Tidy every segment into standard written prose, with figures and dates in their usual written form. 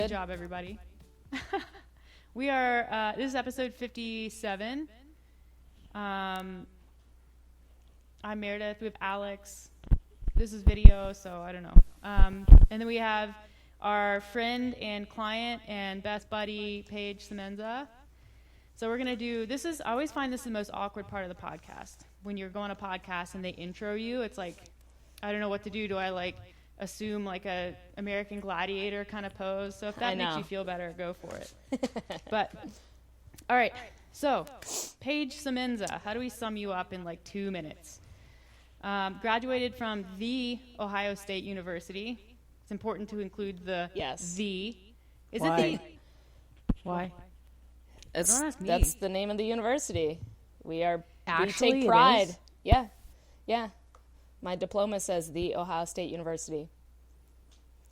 Good job, everybody. We are, this is episode 57. I'm Meredith. We have Alex. This is video, so I don't know. And then we have our friend and client and best buddy, Paige Semenza. So we're going to do, I always find this the most awkward part of the podcast. When you're going to a podcast and they intro you, it's like, I don't know what to do. Do I assume a American Gladiator kind of pose? So if that makes you feel better, go for it. But, all right. So, Paige Semenza, how do we sum you up in 2 minutes? Graduated from the Ohio State University. It's important to include the the. Is Why? it the? Why? Don't ask me. That's the name of the university. We Actually, take pride. it is? Yeah. My diploma says the Ohio State University.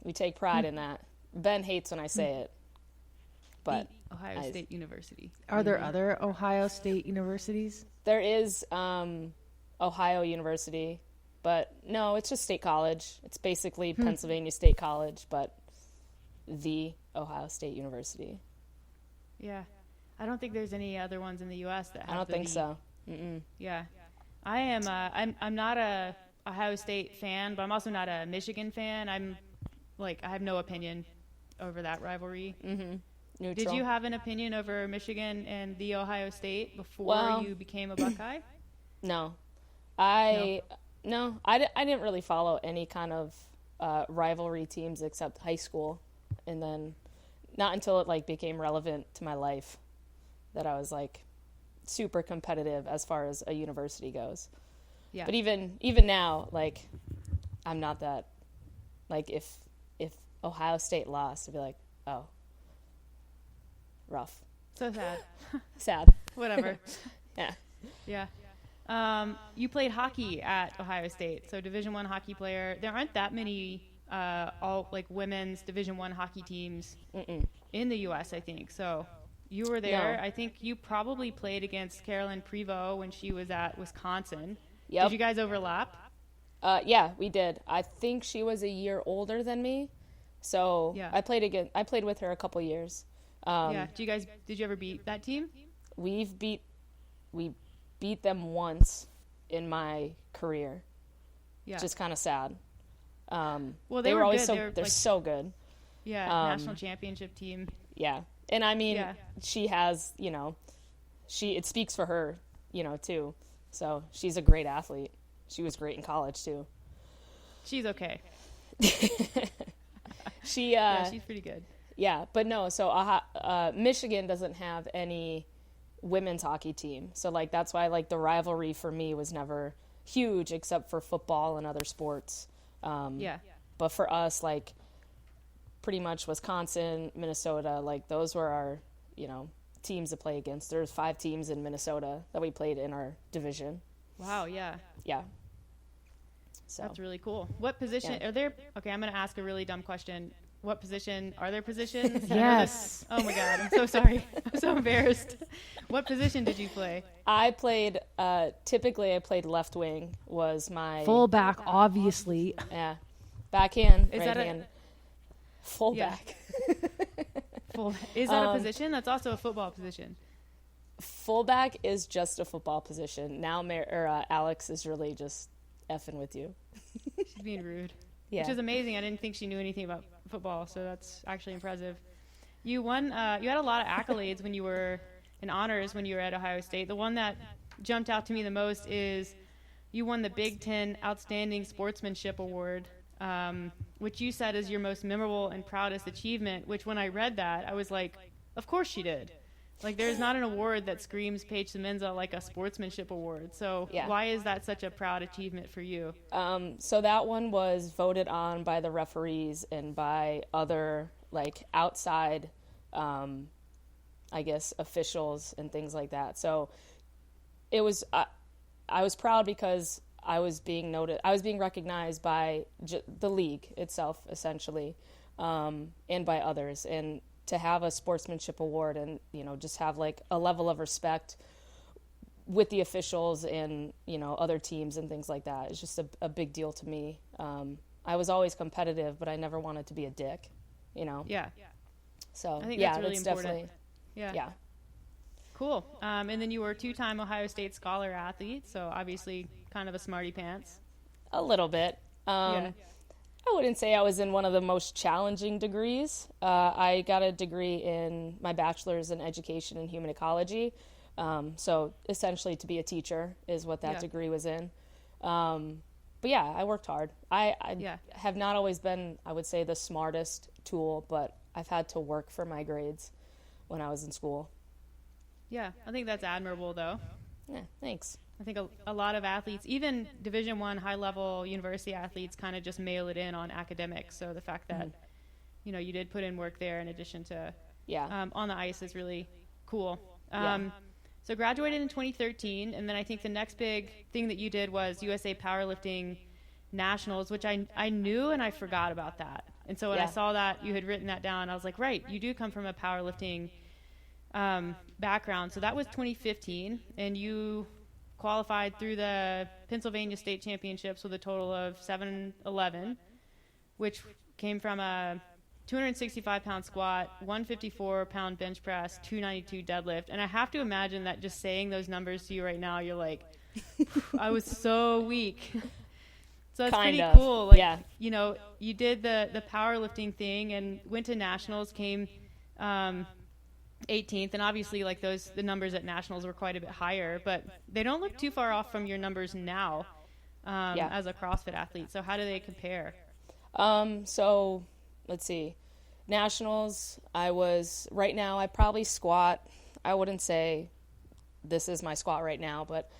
We take pride in that. Ben hates when I say it. But The Ohio State University. Are there other Ohio State universities? there is Ohio University, but no, it's just State College. It's basically Pennsylvania State College, but the Ohio State University. Yeah. I don't think there's any other ones in the U.S. that have I don't the think the. so. Mm-mm. Yeah. I am, I'm not a Ohio State fan, but I'm also not a Michigan fan. I have no opinion over that rivalry. Mm-hmm. Neutral. Did you have an opinion over Michigan and the Ohio State before you became a Buckeye? No. I didn't really follow any kind of rivalry teams except high school, and then not until it became relevant to my life that I was super competitive as far as a university goes. Yeah. But even now, I'm not that. If Ohio State lost, I'd be like, oh, rough, So sad. sad. Whatever. Yeah. Yeah. You played hockey at Ohio State, so Division I hockey player. There aren't that many women's Division I hockey teams in the U.S., I think. So you were there. No. I think you probably played against Carolyn Prevost when she was at Wisconsin. Yep. Did you guys overlap? Yeah, we did. I think she was a year older than me, so Yeah. I played with her a couple years. Yeah. Did you ever beat that team? We beat them once in my career. Yeah. Just kind of sad. Well, they were always good. they're so good. Yeah, national championship team. Yeah. And I mean, Yeah. she has, it speaks for her, too. So she's a great athlete. She was great in college too. She's okay. She's pretty good. Yeah, but no, so Michigan doesn't have any women's hockey team. So that's why the rivalry for me was never huge except for football and other sports. But for us, pretty much Wisconsin, Minnesota, those were our, teams to play against. There's 5 teams in Minnesota that we played in our division. Wow, yeah. Yeah. So That's really cool. What position are there? Okay, I'm going to ask a really dumb question. What position are there positions? Yes. Oh my God, I'm so sorry. I'm so embarrassed. What position did you play? I played typically I played left wing was my Fullback, obviously. yeah. Backhand, Is right that hand. Fullback. Is that a position? That's also a football position. Fullback is just a football position. Now Alex is really just effing with you. She's being rude. Yeah. Which is amazing. I didn't think she knew anything about football, so that's actually impressive. You won. You had a lot of accolades when you were in honors when you were at Ohio State. The one that jumped out to me the most is you won the Big Ten Outstanding Sportsmanship Award, which you said is your most memorable and proudest achievement. Which when I read that, I was like, of course she did. There's not an award that screams Paige Semenza like a sportsmanship award. So why is that such a proud achievement for you? So that one was voted on by the referees and by other outside, I guess, officials and things like that. So it was, I was proud because I was being noted. I was being recognized by the league itself, essentially, and by others. And to have a sportsmanship award and, just have a level of respect with the officials and, other teams and things like that is just a big deal to me. I was always competitive, but I never wanted to be a dick, Yeah. So I think yeah, that's really important. definitely, Yeah. yeah. Cool. And then you were a 2-time Ohio State Scholar athlete, so obviously kind of a smarty pants. A little bit. Yeah. I wouldn't say I was in one of the most challenging degrees. I got a degree in my bachelor's in education and human ecology. So essentially to be a teacher is what that Yeah. degree was in. But yeah, I worked hard. I Yeah. have not always been, I would say, the smartest tool, but I've had to work for my grades when I was in school. Yeah. I think that's admirable, though. Yeah, thanks. I think a lot of athletes, even Division I high-level university athletes, kind of just mail it in on academics. So the fact that, you know, you did put in work there in addition to Yeah. on the ice is really cool. Yeah. So graduated in 2013, and then I think the next big thing that you did was USA Powerlifting Nationals, which I knew and I forgot about that. And so when I Yeah. saw that you had written that down, I was like, right, you do come from a powerlifting background. So that was 2015, and you qualified through the Pennsylvania State Championships with a total of 711, which came from a 265-pound squat, 154-pound bench press, 292 deadlift. And I have to imagine that just saying those numbers to you right now, you're like, I was so weak. So that's Kind pretty of. cool. Like, Yeah. you know, you did the powerlifting thing and went to nationals, came 18th, and obviously like the numbers at nationals were quite a bit higher, but they don't look too far off from your numbers now as a CrossFit athlete. So how do they compare? So let's see. Nationals, right now I probably squat, I wouldn't say this is my squat right now, but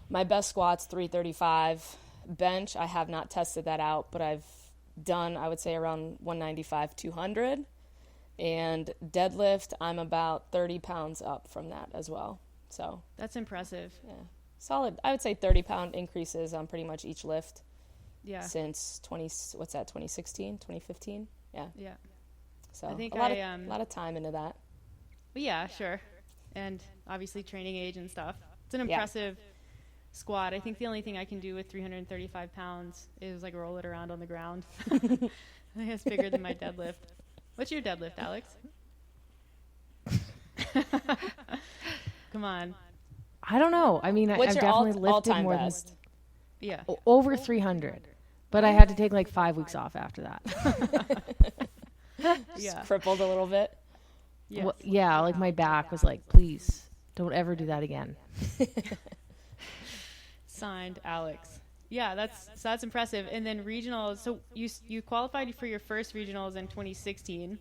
my best squat's 335. Bench, I have not tested that out, but I've done, I would say, around 195, 200. And deadlift, I'm about 30 pounds up from that as well. So That's impressive. yeah, solid. I would say 30-pound increases on pretty much each lift Yeah. since 2016, 2015. Yeah. Yeah. So I think a lot of time into that. But yeah, sure. And obviously training age and stuff. It's an Yeah. impressive squat. I think the only thing I can do with 335 pounds is like roll it around on the ground. I think it's bigger than my deadlift. What's your deadlift, Alex? Come on. I don't know. I mean, What's I've your definitely lifted all-time more best? Yeah. than over 300, but I had to take like 5 weeks off after that. Yeah. Crippled a little bit. Yes. Well, yeah, like my back was like, please don't ever do that again. Signed, Alex. Yeah, that's impressive. And then regionals. So you qualified for your first regionals in 2016.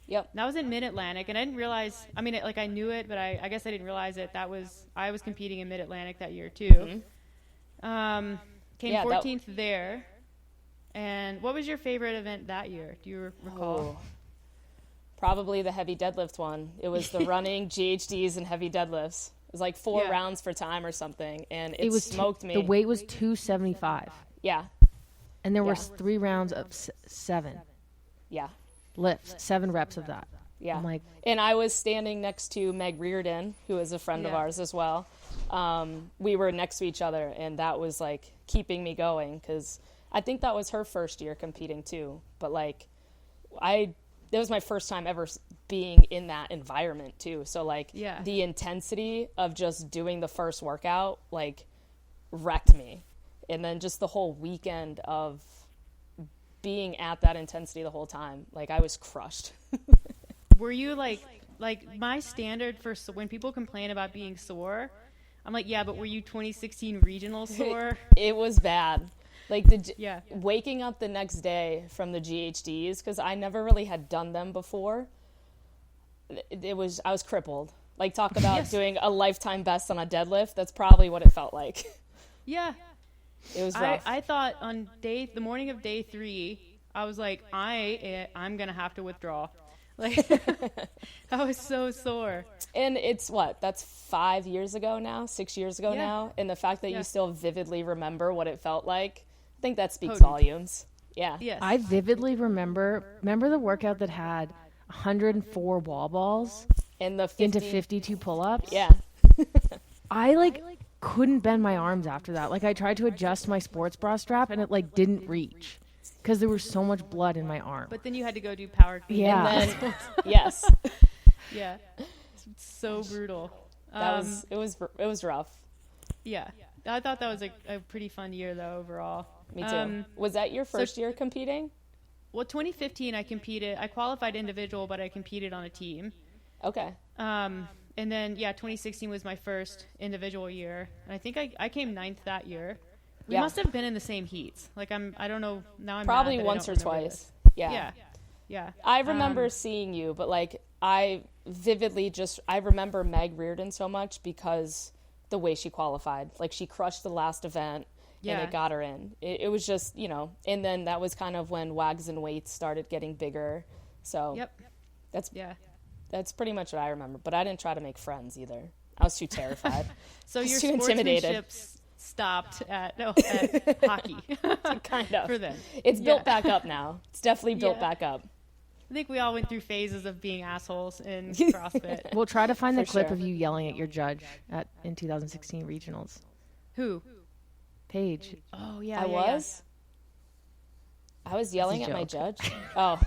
Yep. That was in Mid-Atlantic, and I didn't realize. I mean, I knew it, but I guess I didn't realize it. I was competing in Mid-Atlantic that year too. Came Yeah, 14th there. And what was your favorite event that year? Do you recall? Oh, probably the heavy deadlift one. It was the running, GHDs, and heavy deadlifts. It was like 4 Yeah. rounds for time or something, and it was smoked me. The weight was 275, Yeah, and there were Yeah. 3 rounds of 7 yeah, lifts, 7 reps of that. yeah. I'm like, And I was standing next to Meg Reardon, who is a friend of Yeah. ours as well. We were next to each other, and that was like keeping me going because I think that was her first year competing too. But like, that was my first time ever being in that environment too. So like, Yeah. the intensity of just doing the first workout like wrecked me, and then just the whole weekend of being at that intensity the whole time, like I was crushed. Were you like my standard for when people complain about being sore? I'm like, yeah, but were you 2016 regional sore? It was bad. Like Yeah. waking up the next day from the GHDs, because I never really had done them before. I was crippled. Like, talk about Yes. doing a lifetime best on a deadlift. That's probably what it felt like. Yeah. It was rough. I thought on the morning of day 3, I was like, I'm gonna have to withdraw. Like, I was so sore. And it's that's 5 years ago now, 6 years ago Yeah. now. And the fact that Yeah. you still vividly remember what it felt like, I think that speaks Potent. volumes. Yeah. Yes. I vividly remember the workout that had 104 wall balls And the into 50, 52 pull-ups. yeah. I like couldn't bend my arms after that. Like I tried to adjust my sports bra strap and it like didn't reach. because there was so much blood in my arm. But then you had to go do power clean. Yeah. And then, yes, Yeah. It's so brutal. it was rough. Yeah. I thought that was a pretty fun year, though, overall. Me too. Was that your first year competing? Well, 2015, I qualified individual, but I competed on a team. Okay. And then, 2016 was my first individual year. And I think I came 9th that year. We Yeah. must have been in the same heats. Like, I don't know. Now I'm Probably mad that I once or don't remember twice. this. Yeah. Yeah. I remember seeing you, but like I vividly I remember Meg Reardon so much because the way she qualified. Like she crushed the last event and it got her in. It was just, and then that was kind of when Wags and Weights started getting bigger. So Yep. that's pretty much what I remember. But I didn't try to make friends either. I was too terrified. So your too intimidated. sportsmanship stopped at hockey. Kind of. For them. It's built back up now. It's definitely built Yeah. back up. I think we all went through phases of being assholes in CrossFit. We'll try to find the For clip sure. of you yelling at your judge in 2016 regionals. Who? Paige. Oh, yeah. I was yelling That's at a my joke. judge. Oh,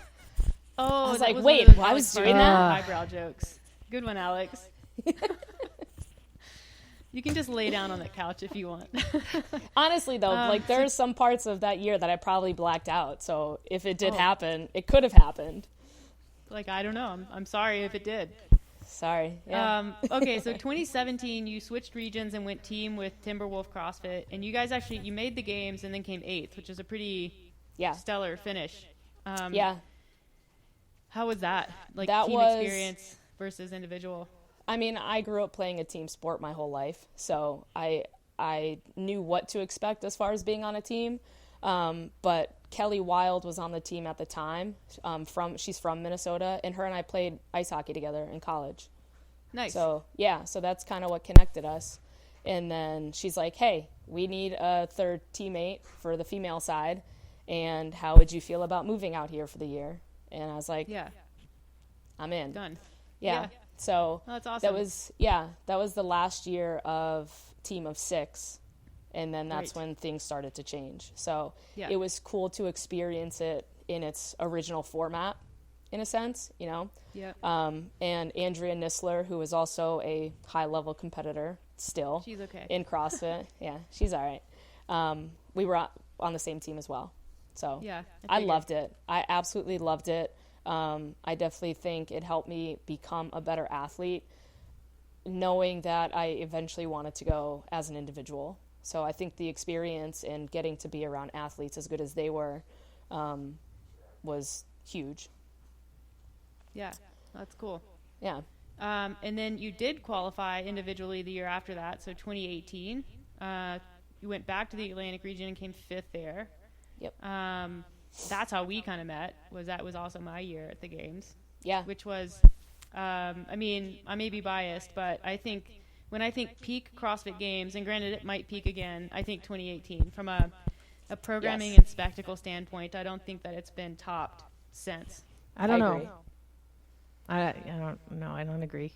Oh, I was that like, one wait, of those I Alex was doing Garland that? eyebrow jokes. Good one, Alex. You can just lay down on the couch if you want. honestly though, like there are some parts of that year that I probably blacked out. So if it did Oh. happen, it could have happened. Like, I don't know. I'm sorry if it did. Sorry. Yeah. Okay, so 2017, you switched regions and went team with Timberwolf CrossFit, and you guys you made the games and then came 8th, which is a pretty Yeah. stellar finish. Yeah. How was that? Like That team was- experience versus individual. I mean, I grew up playing a team sport my whole life, so I knew what to expect as far as being on a team. But Kelly Wild was on the team at the time. She's from Minnesota, and her and I played ice hockey together in college. Nice. So so that's kind of what connected us. And then she's like, "Hey, we need a third teammate for the female side, and how would you feel about moving out here for the year?" And I was like, Yeah, "I'm in." done. Yeah. So Oh, that's awesome. that was the last year of team of 6, and then that's Right. when things started to change. So Yeah. it was cool to experience it in its original format, in a sense, Yeah. And Andrea Nisler, who is also a high-level competitor still She's okay. in CrossFit. Yeah, she's all right. We were on the same team as well. So Yeah, I figured. loved it. I absolutely loved it. I definitely think it helped me become a better athlete, knowing that I eventually wanted to go as an individual. So I think the experience and getting to be around athletes as good as they were was huge. Yeah, that's cool. Yeah. And then you did qualify individually the year after that, so 2018. You went back to the Atlantic region and came 5th there. Yep. That's how we kind of met. That was also my year at the games, Yeah. which was, I mean, I may be biased, but I think when I think peak CrossFit Games, and granted it might peak again, I think 2018 from a programming Yes. and spectacle standpoint. I don't think that it's been topped since. I don't agree. know. I don't know. I don't agree.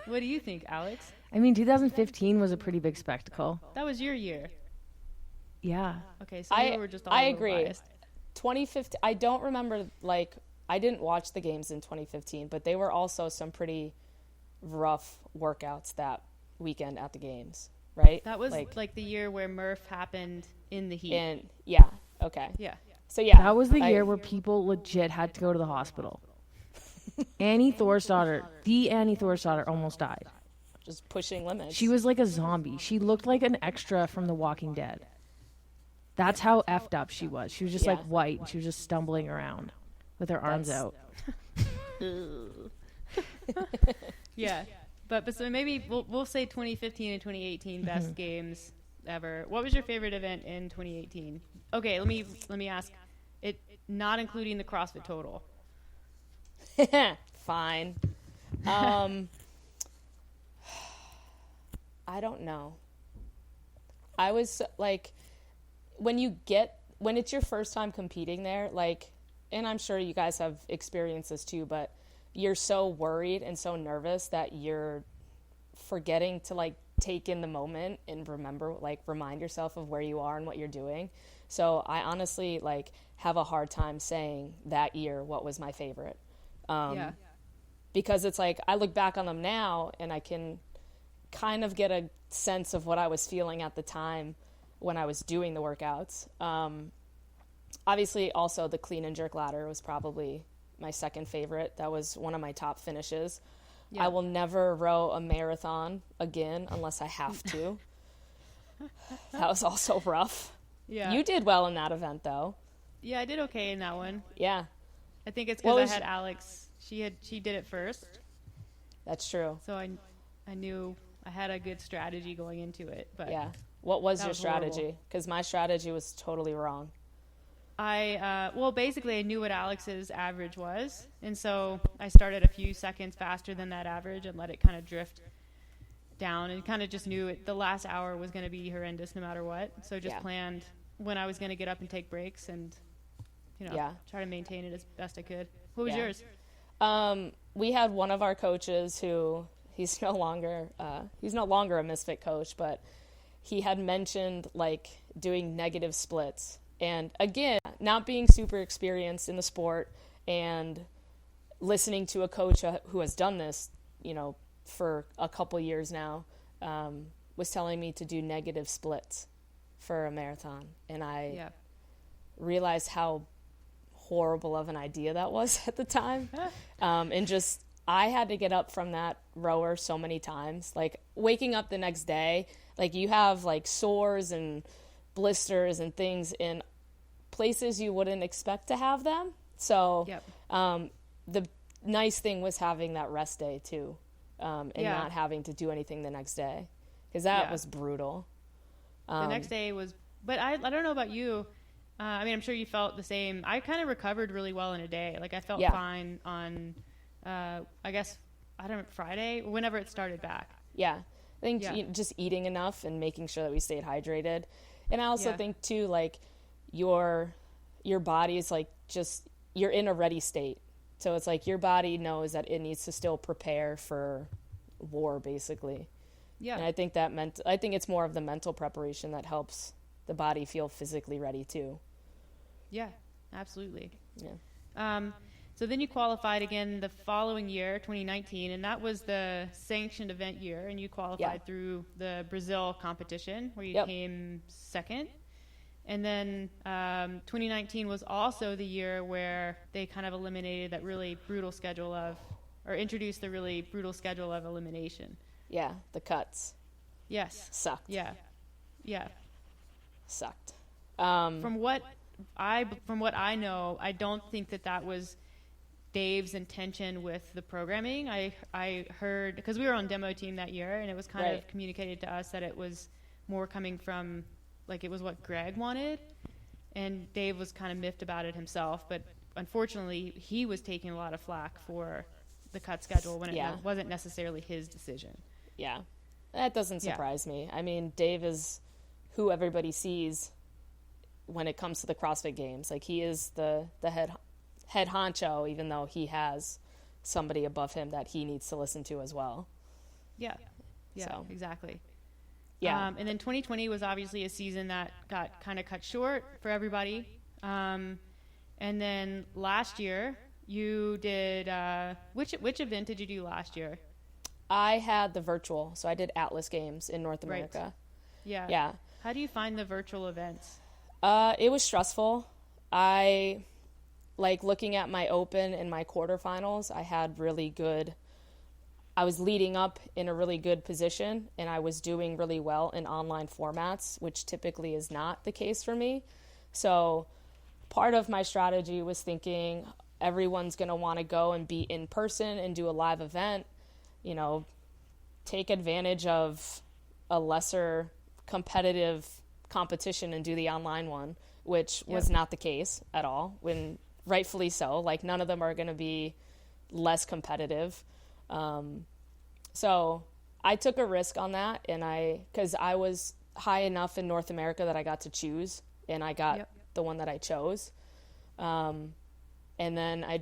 What do you think, Alex? I mean, 2015 was a pretty big spectacle. That was your year. Yeah. Okay, so I we were just all I a little agree. biased. 2015, I don't remember, I didn't watch the games in 2015, but they were also some pretty rough workouts that weekend at the games, right? That was like the year where Murph happened in the heat. And yeah, okay. Yeah. So yeah. That was the year where people legit had to go to the hospital. Annie Thorsdottir almost died. Just pushing limits. She was like a zombie. She looked like an extra from The Walking Dead. That's how effed up she was. She was just Yeah. like white, and she was just stumbling around with her arms That's- out. Yeah. But so maybe we'll say 2015 and 2018 best games ever. What was your favorite event in 2018? Okay, let me ask it, not including the CrossFit total. Fine. I don't know. I was like, when it's your first time competing there, like, and I'm sure you guys have experienced this too, but you're so worried and so nervous that you're forgetting to like take in the moment and remind yourself of where you are and what you're doing. So I honestly like have a hard time saying that year what was my favorite. Because it's like I look back on them now and I can kind of get a sense of what I was feeling at the time when I was doing the workouts. Obviously, also the clean and jerk ladder was probably my second favorite. That was one of my top finishes. Yeah. I will never row a marathon again unless I have to. That was also rough. Yeah. You did well in that event, though. Yeah, I did okay in that one. Yeah. I think it's because I had Alex. She did it first. That's true. So I knew I had a good strategy going into it. But yeah. What was your strategy? Because my strategy was totally wrong. Basically I knew what Alex's average was. And so I started a few seconds faster than that average and let it kind of drift down, and kind of just knew the last hour was going to be horrendous no matter what. So just planned when I was going to get up and take breaks and, try to maintain it as best I could. What was yours? We had one of our coaches who he's no longer a Misfit coach, but he had mentioned like doing negative splits. And again, not being super experienced in the sport and listening to a coach who has done this, for a couple years now, was telling me to do negative splits for a marathon. And I realized how horrible of an idea that was at the time. And just, I had to get up from that rower so many times. Like waking up the next day, like you have like sores and blisters and things in places you wouldn't expect to have them. So the nice thing was having that rest day too, and not having to do anything the next day, because that was brutal. The next day was, but I don't know about you. I'm sure you felt the same. I kind of recovered really well in a day. Like I felt fine on, Friday, whenever it started back. Yeah. I think just eating enough and making sure that we stayed hydrated. And I also think too, like your body is like just, you're in a ready state. So it's like your body knows that it needs to still prepare for war, basically. Yeah. And I think I think it's more of the mental preparation that helps the body feel physically ready too. Yeah, absolutely. Yeah. So then you qualified again the following year, 2019, and that was the sanctioned event year, and you qualified through the Brazil competition where you came second. And then 2019 was also the year where they kind of eliminated that really brutal schedule introduced the really brutal schedule of elimination. Yeah, the cuts. Yes. Sucked. Yeah. Yeah. Sucked. From what I know, I don't think that was Dave's intention with the programming. I heard, because we were on demo team that year, and it was kind of communicated to us that it was more coming from, like, it was what Greg wanted, and Dave was kind of miffed about it himself, but unfortunately he was taking a lot of flack for the cut schedule when it wasn't necessarily his decision. Yeah, that doesn't surprise me. I mean, Dave is who everybody sees when it comes to the CrossFit Games. Like, he is the head honcho, even though he has somebody above him that he needs to listen to as well. Yeah, exactly. Yeah. And then 2020 was obviously a season that got kind of cut short for everybody. And then last year you did, which event did you do last year? I had the virtual, so I did Atlas Games in North America. Right. Yeah. Yeah. How do you find the virtual events? It was stressful. I like looking at my open and my quarterfinals. I was leading up in a really good position, and I was doing really well in online formats, which typically is not the case for me. So part of my strategy was thinking everyone's going to want to go and be in person and do a live event, take advantage of a lesser competitive competition and do the online one, which was not the case at all, when rightfully so. Like, none of them are going to be less competitive. So I took a risk on that, and because I was high enough in North America that I got to choose, and I got the one that I chose. And then I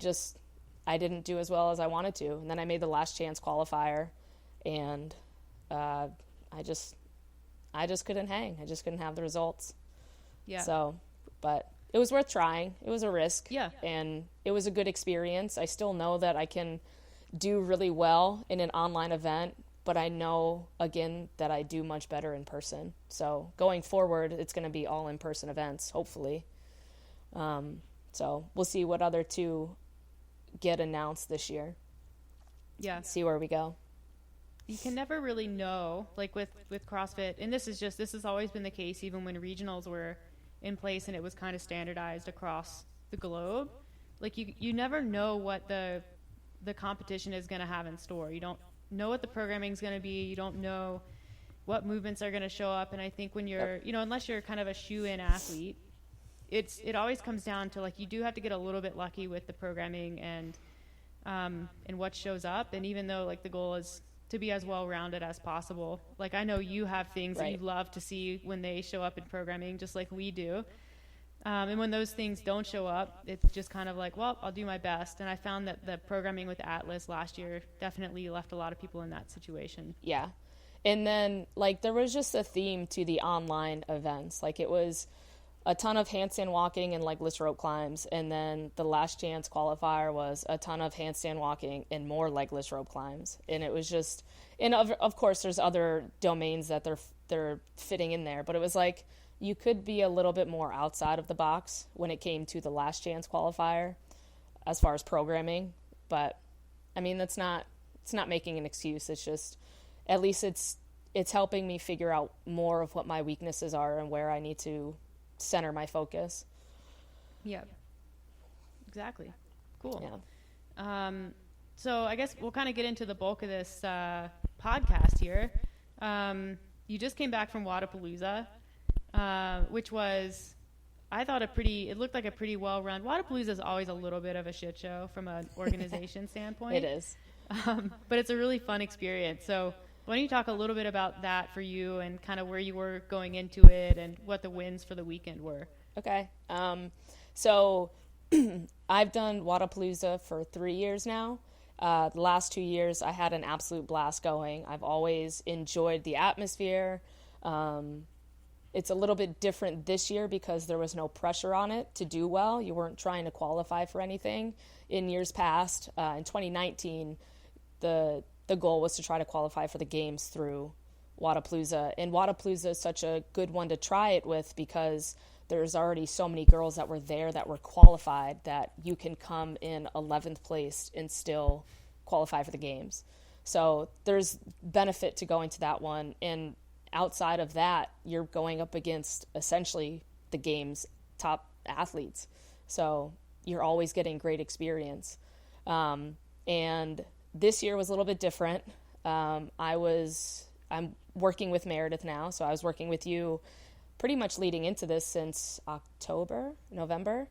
didn't do as well as I wanted to. And then I made the last chance qualifier, and I just couldn't hang. I just couldn't have the results. Yeah. So, but it was worth trying. It was a risk. Yeah. And it was a good experience. I still know that I can do really well in an online event, but I know, again, that I do much better in person. So going forward, it's going to be all in-person events, hopefully. So we'll see what other two get announced this year. Yeah. See where we go. You can never really know, like with CrossFit, and this has always been the case, even when regionals were in place and it was kind of standardized across the globe. Like you never know what the competition is going to have in store. You don't know what the programming is going to be. You don't know what movements are going to show up. And I think when you're, unless you're kind of a shoe-in athlete, it always comes down to, like, you do have to get a little bit lucky with the programming and what shows up. And even though, like, the goal is to be as well-rounded as possible, like, I know you have things that you love to see when they show up in programming, just like we do. And when those things don't show up, it's just kind of like, well, I'll do my best. And I found that the programming with Atlas last year definitely left a lot of people in that situation. Yeah. And then, like, there was just a theme to the online events. Like, it was a ton of handstand walking and legless rope climbs. And then the last chance qualifier was a ton of handstand walking and more legless rope climbs. And it was just, and of course, there's other domains that they're fitting in there. But it was like, you could be a little bit more outside of the box when it came to the last chance qualifier as far as programming. But I mean, it's not making an excuse. It's just, at least it's helping me figure out more of what my weaknesses are and where I need to center my focus. Yeah, exactly. Cool. Yeah. So I guess we'll kind of get into the bulk of this podcast here. You just came back from Wadapalooza. Which was, I thought, it looked like a pretty well-run. Wadapalooza is always a little bit of a shit show from an organization standpoint. It is. But it's a really fun experience. So why don't you talk a little bit about that for you and kind of where you were going into it and what the wins for the weekend were? Okay. So I've done Wadapalooza for 3 years now. The last 2 years, I had an absolute blast going. I've always enjoyed the atmosphere. It's a little bit different this year because there was no pressure on it to do well. You weren't trying to qualify for anything. In years past, in 2019, the goal was to try to qualify for the games through Wadapalooza. And Wadapalooza is such a good one to try it with because there's already so many girls that were there that were qualified that you can come in 11th place and still qualify for the games. So there's benefit to going to that one. And outside of that, you're going up against essentially the game's top athletes. So you're always getting great experience. And this year was a little bit different. I'm working with Meredith now. So I was working with you pretty much leading into this since November.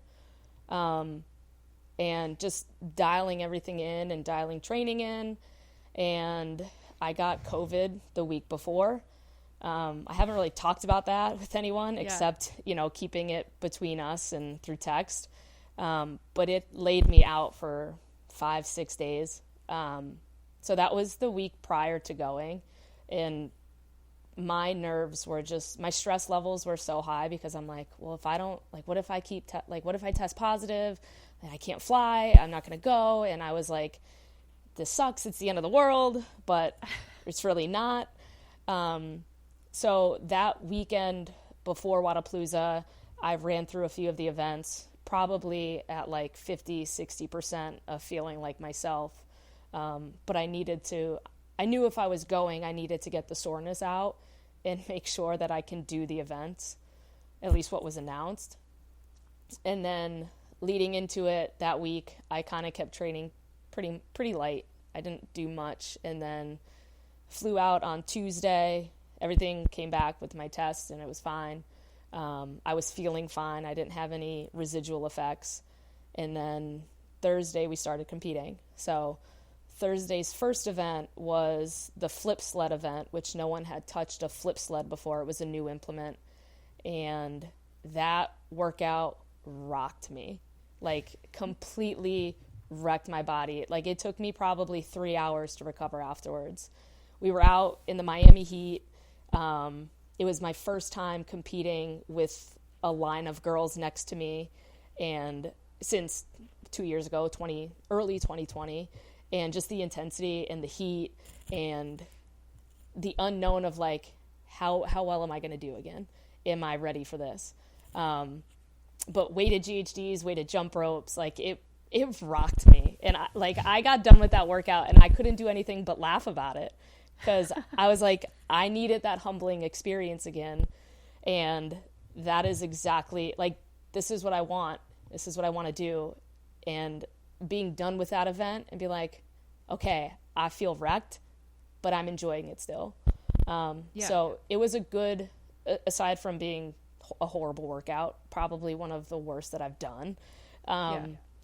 And just dialing everything in and dialing training in. And I got COVID the week before. I haven't really talked about that with anyone except, keeping it between us and through text. But it laid me out for 5-6 days. So that was the week prior to going. And my nerves were my stress levels were so high because I'm like, well, if I don't, what if I test positive and I can't fly, I'm not going to go. And I was like, this sucks. It's the end of the world, but it's really not. So that weekend before Wadapalooza, I ran through a few of the events, probably at 50-60% of feeling like myself. But I knew if I was going, I needed to get the soreness out and make sure that I can do the events, at least what was announced. And then leading into it that week, I kind of kept training pretty light. I didn't do much, and then flew out on Tuesday. Everything came back with my test, and it was fine. I was feeling fine. I didn't have any residual effects. And then Thursday, we started competing. So Thursday's first event was the flip sled event, which no one had touched a flip sled before. It was a new implement. And that workout rocked me, completely wrecked my body. It took me probably 3 hours to recover afterwards. We were out in the Miami heat. It was my first time competing with a line of girls next to me, and since 2 years ago, early 2020, and just the intensity and the heat and the unknown of like, how well am I going to do again? Am I ready for this? But weighted GHDs, weighted jump ropes, like it rocked me. And I got done with that workout and I couldn't do anything but laugh about it, because I was like, I needed that humbling experience again. And that is exactly, like, this is what I want. This is what I want to do. And being done with that event and be like, okay, I feel wrecked, but I'm enjoying it still. So it was a good, aside from being a horrible workout, probably one of the worst that I've done.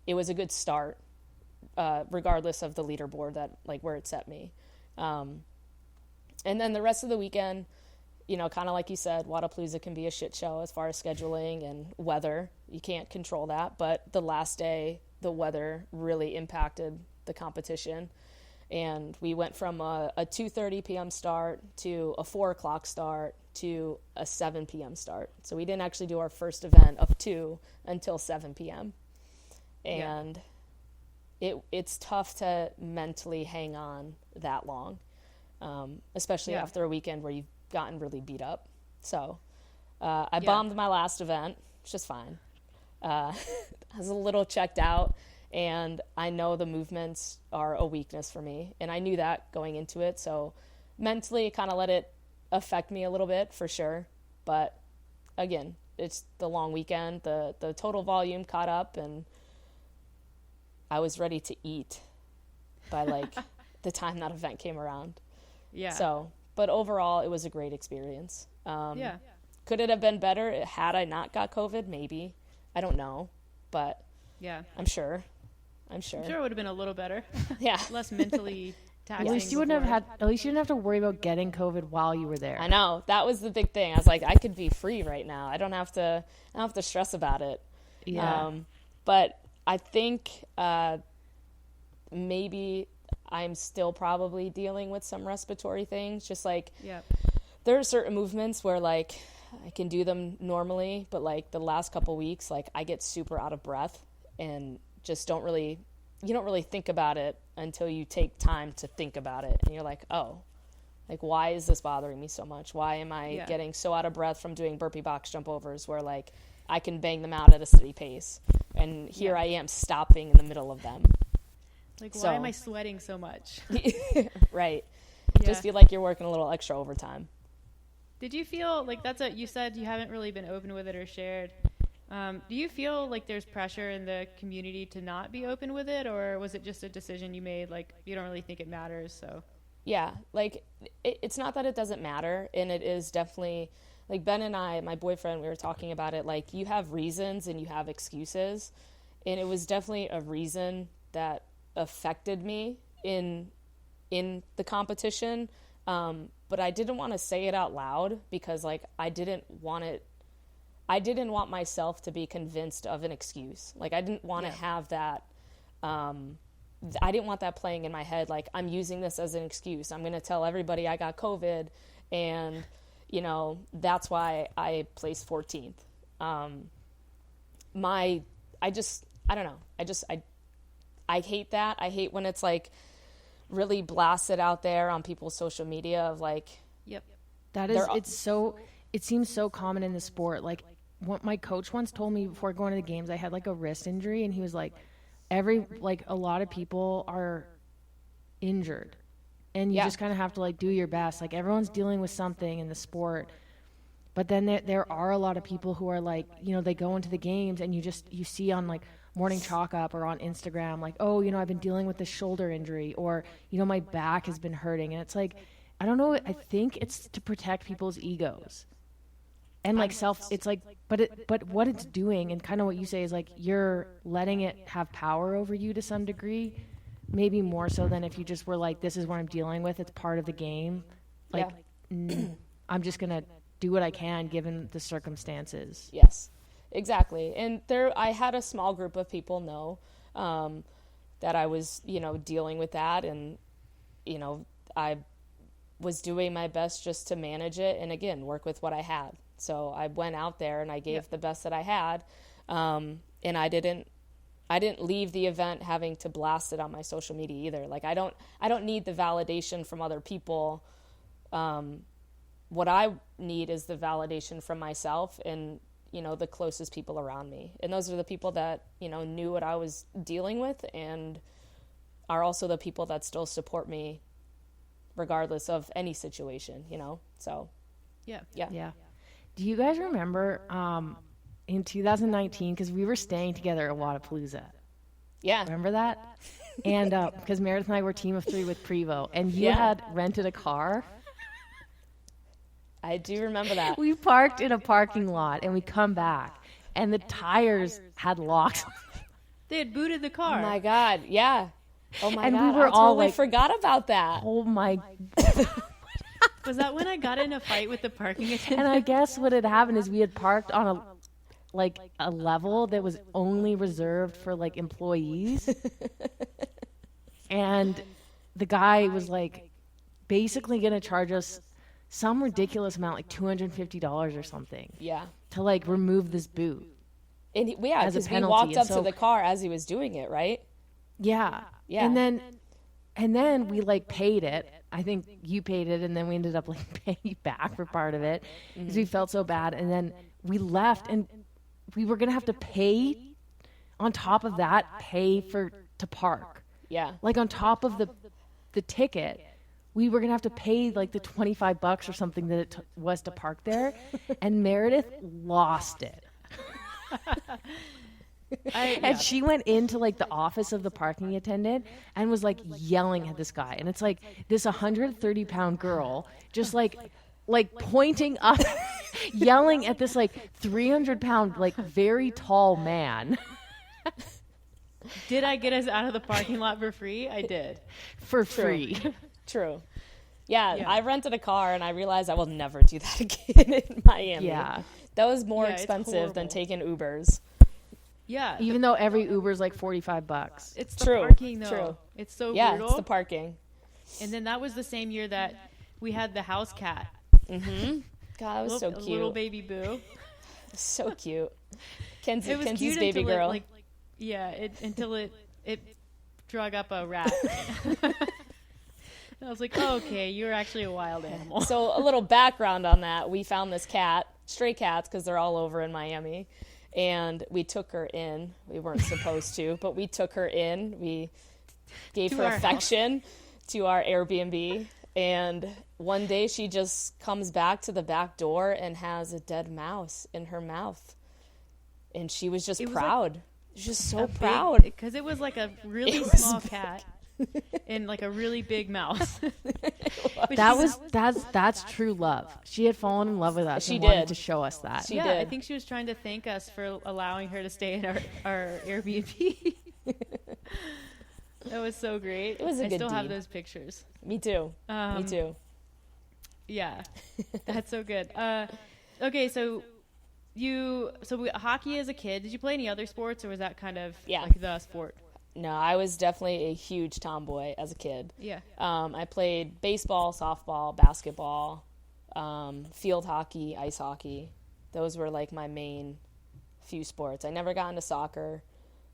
It was a good start, regardless of the leaderboard that, like, where it set me. And then the rest of the weekend, you know, kind of like you said, Wadapalooza can be a shit show as far as scheduling and weather. You can't control that. But the last day, the weather really impacted the competition. And we went from a 2:30 p.m. start to a 4 o'clock start to a 7 p.m. start. So we didn't actually do our first event of 2 until 7 p.m. And it's tough to mentally hang on that long, especially after a weekend where you've gotten really beat up. So I bombed my last event, which is fine. I was a little checked out, and I know the movements are a weakness for me, and I knew that going into it. So mentally, kind of let it affect me a little bit for sure. But again, it's the long weekend. The total volume caught up, and I was ready to eat by like the time that event came around. Yeah. So, but overall, it was a great experience. Could it have been better had I not got COVID? Maybe. I don't know, but I'm sure it would have been a little better. Yeah. Less mentally taxing. At least you didn't have to worry about getting COVID while you were there. I know. That was the big thing. I was like, I could be free right now. I don't have to stress about it. Yeah. But I think maybe I'm still probably dealing with some respiratory things. Just like there are certain movements where like I can do them normally, but like the last couple weeks, like I get super out of breath and just you don't really think about it until you take time to think about it. And you're like, oh, like, why is this bothering me so much? Why am I getting so out of breath from doing burpee box jump overs where like I can bang them out at a steady pace? And here I am stopping in the middle of them. Like, why am I sweating so much? Right. Just feel like you're working a little extra overtime. Did you feel like you said you haven't really been open with it or shared. Do you feel like there's pressure in the community to not be open with it, or was it just a decision you made, like you don't really think it matters? So yeah, like it's not that it doesn't matter, and it is definitely, like Ben and I, my boyfriend, we were talking about it, like you have reasons and you have excuses, and it was definitely a reason that affected me in the competition, but I didn't want to say it out loud because like I didn't want myself to be convinced of an excuse. Like I didn't want to have that I didn't want that playing in my head, like I'm using this as an excuse. I'm going to tell everybody I got COVID and you know, that's why I placed 14th. I don't know. I hate that. I hate when it's like really blasted out there on people's social media of like, it seems so common in the sport. Like what my coach once told me before going to the games, I had like a wrist injury, and he was like, a lot of people are injured, and you just kind of have to like do your best. Like everyone's dealing with something in the sport, but then there are a lot of people who are like, you know, they go into the games and you see on like Morning Chalk Up or on Instagram, like, oh, you know, I've been dealing with this shoulder injury, or, you know, my back has been hurting. And it's like, I don't know, I think it's to protect people's egos. And like it's like, but what it's doing, and kind of what you say is like, you're letting it have power over you to some degree, maybe more so than if you just were like, this is what I'm dealing with. It's part of the game. Like, I'm just going to do what I can given the circumstances. Yes. Exactly. And I had a small group of people know that I was, you know, dealing with that. And, you know, I was doing my best just to manage it and, again, work with what I had. So I went out there and I gave the best that I had. And I didn't leave the event having to blast it on my social media either. Like, I don't need the validation from other people. What I need is the validation from myself and, you know, the closest people around me. And those are the people that, you know, knew what I was dealing with and are also the people that still support me regardless of any situation, you know? So, Yeah. Do you guys remember in 2019, because we were staying together at Wadapalooza? Yeah. Remember that? And because Meredith and I were team of 3 with Prevo, and you had rented a car. I do remember that. We parked in a parking lot, and we come back, and the tires had locks. They had booted the car. Oh my God. Yeah. Oh my And God. we were I all totally like, forgot about that. Oh my. Was that when I got in a fight with the parking attendant? And I guess what had happened is we had parked on a level that was only reserved for like employees. And the guy was like basically going to charge us some ridiculous amount, like $250 or something, Yeah. to like remove this boot. And As a because we penalty. walked And up so- to the car as he was doing it, right? Yeah. Yeah. And then we like paid it. I think you paid it, and then we ended up like paying back for part of it because we felt so bad. And then we left, and we were gonna have to pay on top of that, to park. Yeah. Like on top of the ticket, we were gonna have to pay like the $25 or something that it was to park there. And Meredith lost it. And she went into like the office of the parking attendant and was like yelling at this guy. And it's like this 130-pound girl just like pointing up, yelling at this like 300-pound, like very tall man. Did I get us out of the parking lot for free? I did. For free. True. Yeah, Yeah. I rented a car and I realized I will never do that again in Miami. Yeah. That was more Yeah, it's expensive than horrible. taking Ubers. Yeah. Even though every Uber's like $45. It's the True, parking, though. true. It's so Yeah, brutal. it's the parking. And then that was the same year that we had the house cat. God, that was so A cute. little baby Boo. So cute. It was Kenzie's cute baby until girl. until it drug up a rat. I was like, oh, okay, you're actually a wild animal. So a little background on that. We found this cat, stray cats, because they're all over in Miami. And we took her in. We weren't supposed to, but we took her in. We gave To her our house. affection to our Airbnb. And one day she just comes back to the back door and has a dead mouse in her mouth. And she was just It was proud. She was just so proud. Because it was like a really was small cat and like a really big mouse. But That's true love. She had fallen in love with us She and wanted did. to show us that. She yeah, did. I think she was trying to thank us for allowing her to stay in our Airbnb. That was so great. It was a I good still have deed. those pictures. Me too. Me too. Yeah, that's so good. Okay, so hockey as a kid. Did you play any other sports, or was that kind of Yeah. like the sport? No, I was definitely a huge tomboy as a kid. Yeah. I played baseball, softball, basketball, field hockey, ice hockey. Those were like my main few sports. I never got into soccer.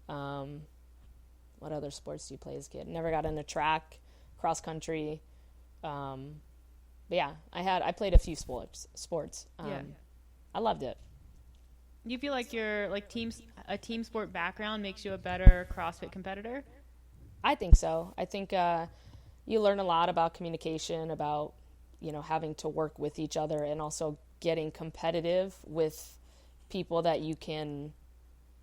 What other sports do you play as a kid? Never got into track, cross country. But yeah, I played a few sports. Yeah. I loved it. Do you feel like your a team sport background makes you a better CrossFit competitor? I think so. I think you learn a lot about communication, about, having to work with each other, and also getting competitive with people that you can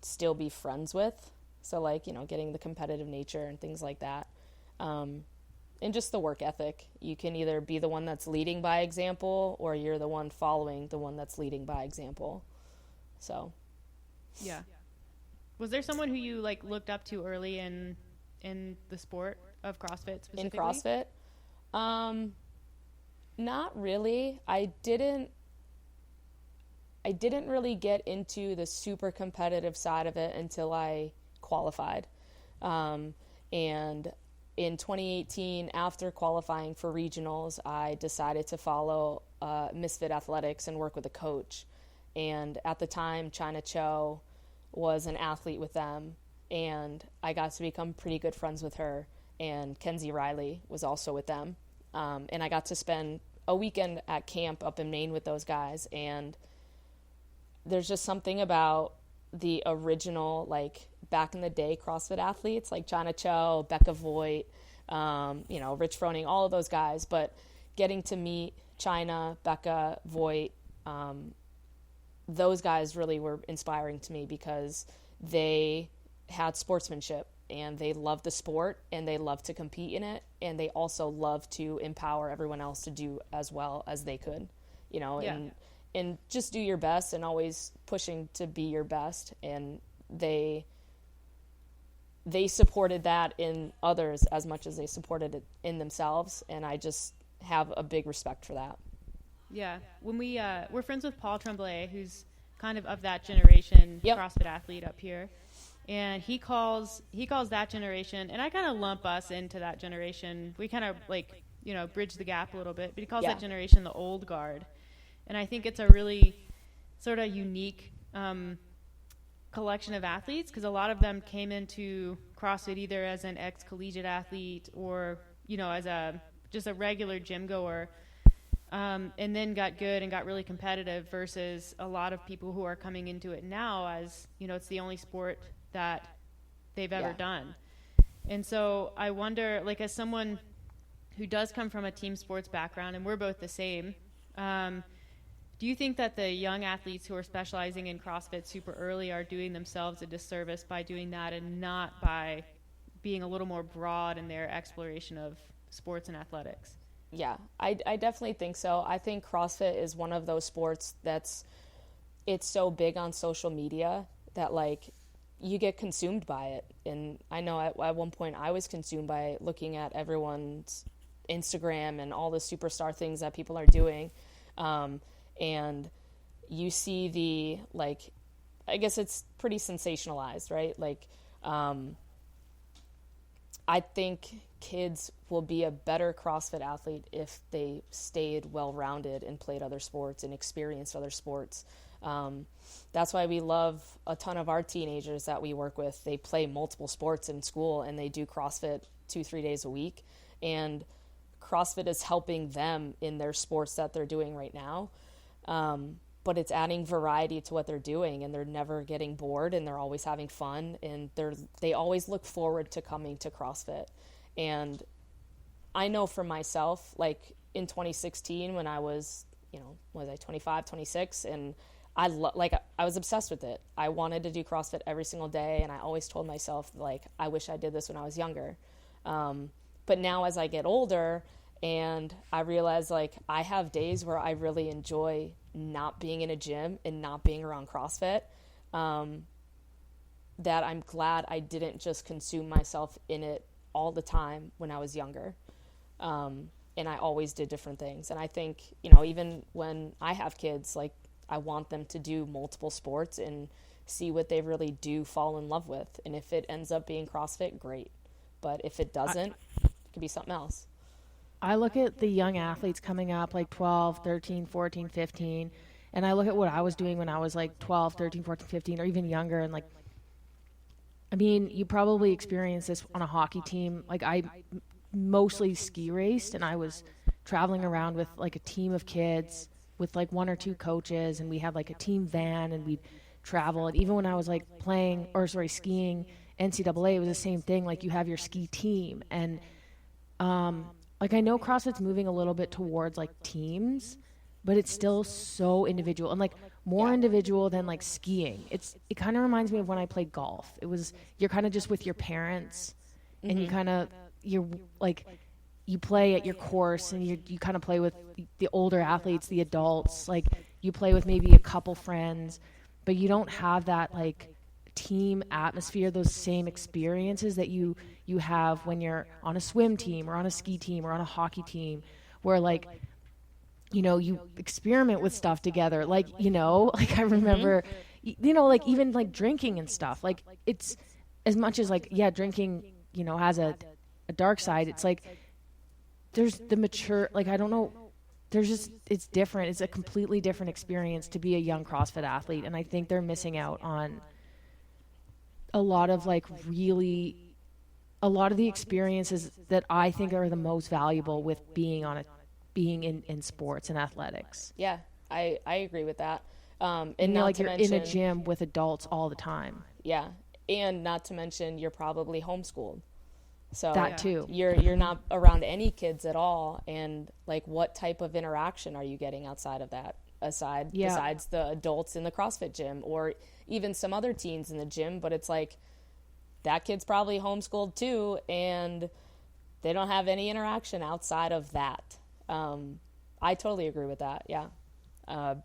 still be friends with. So like, getting the competitive nature and things like that. And just the work ethic. You can either be the one that's leading by example, or you're the one following the one that's leading by example. So. Yeah. Was there someone who you looked up to early in the sport of CrossFit specifically? In CrossFit? Not really. I didn't really get into the super competitive side of it until I qualified. And in 2018, after qualifying for regionals, I decided to follow Misfit Athletics and work with a coach. And at the time, China Cho was an athlete with them, and I got to become pretty good friends with her. And Kenzie Riley was also with them. And I got to spend a weekend at camp up in Maine with those guys. And there's just something about the original, like, back in the day CrossFit athletes, like China Cho, Becca Voigt, Rich Froning, all of those guys. But getting to meet China, Becca, Voigt, those guys really were inspiring to me because they had sportsmanship and they loved the sport and they loved to compete in it, and they also loved to empower everyone else to do as well as they could, and just do your best and always pushing to be your best. And they supported that in others as much as they supported it in themselves, and I just have a big respect for that. Yeah, when we're friends with Paul Tremblay, who's kind of that generation CrossFit athlete up here, and he calls that generation, and I kind of lump us into that generation. We kind of bridge the gap a little bit, but he calls that generation the old guard, and I think it's a really sort of unique collection of athletes, because a lot of them came into CrossFit either as an ex-collegiate athlete or as just a regular gym goer. And then got good and got really competitive, versus a lot of people who are coming into it now as, it's the only sport that they've ever done. And so I wonder, like, as someone who does come from a team sports background, and we're both the same, do you think that the young athletes who are specializing in CrossFit super early are doing themselves a disservice by doing that and not by being a little more broad in their exploration of sports and athletics? Yeah, I definitely think so. I think CrossFit is one of those sports it's so big on social media that, like, you get consumed by it. And I know at one point I was consumed by looking at everyone's Instagram and all the superstar things that people are doing. And you see I guess it's pretty sensationalized, right? Like, I think kids will be a better CrossFit athlete if they stayed well-rounded and played other sports and experienced other sports. That's why we love a ton of our teenagers that we work with. They play multiple sports in school and they do CrossFit 2-3 days a week. And CrossFit is helping them in their sports that they're doing right now. But it's adding variety to what they're doing, and they're never getting bored, and they're always having fun, and they always look forward to coming to CrossFit. And I know for myself, like in 2016 when I was, was I 25, 26, and I was obsessed with it. I wanted to do CrossFit every single day, and I always told myself, like, I wish I did this when I was younger. But now as I get older and I realize, like, I have days where I really enjoy not being in a gym and not being around CrossFit, that I'm glad I didn't just consume myself in it all the time when I was younger. And I always did different things. And I think, even when I have kids, like, I want them to do multiple sports and see what they really do fall in love with. And if it ends up being CrossFit, great. But if it doesn't, it could be something else. I look at the young athletes coming up, like 12, 13, 14, 15, and I look at what I was doing when I was like 12, 13, 14, 15, or even younger, and, like, I mean, you probably experienced this on a hockey team. Like, I mostly ski raced, and I was traveling around with, like, a team of kids with, like, 1 or 2 coaches, and we had, like, a team van, and we'd travel. And even when I was, like, skiing NCAA, it was the same thing. Like, you have your ski team, and like, I know CrossFit's moving a little bit towards, like, teams, but it's still so individual, and, like, more individual than, like, skiing. It kind of reminds me of when I played golf. You're kind of just with your parents, and you play at your course, and you kind of play with the older athletes, the adults. Like, you play with maybe a couple friends, but you don't have that, like, team atmosphere, those same experiences that you have when you're on a swim team or on a ski team or on a hockey team, where, like, you experiment with stuff together. Like, like, I remember, like, even, like, drinking and stuff. Like, it's as much as, like, drinking, has a a dark side. It's like there's the mature, like, I don't know, there's just, it's different. It's a completely different experience to be a young CrossFit athlete. And I think they're missing out on a lot of like really, a lot of the experiences that I think are the most valuable with being in sports and athletics. Yeah, I agree with that. And you're not like, to you're mention, in a gym with adults all the time. yeah, and not to mention you're probably homeschooled. So That too. You're not around any kids at all, and like what type of interaction are you getting outside of that? Besides the adults in the CrossFit gym or even some other teens in the gym, but it's like that kid's probably homeschooled too, and they don't have any interaction outside of that. I totally agree with that. Yeah.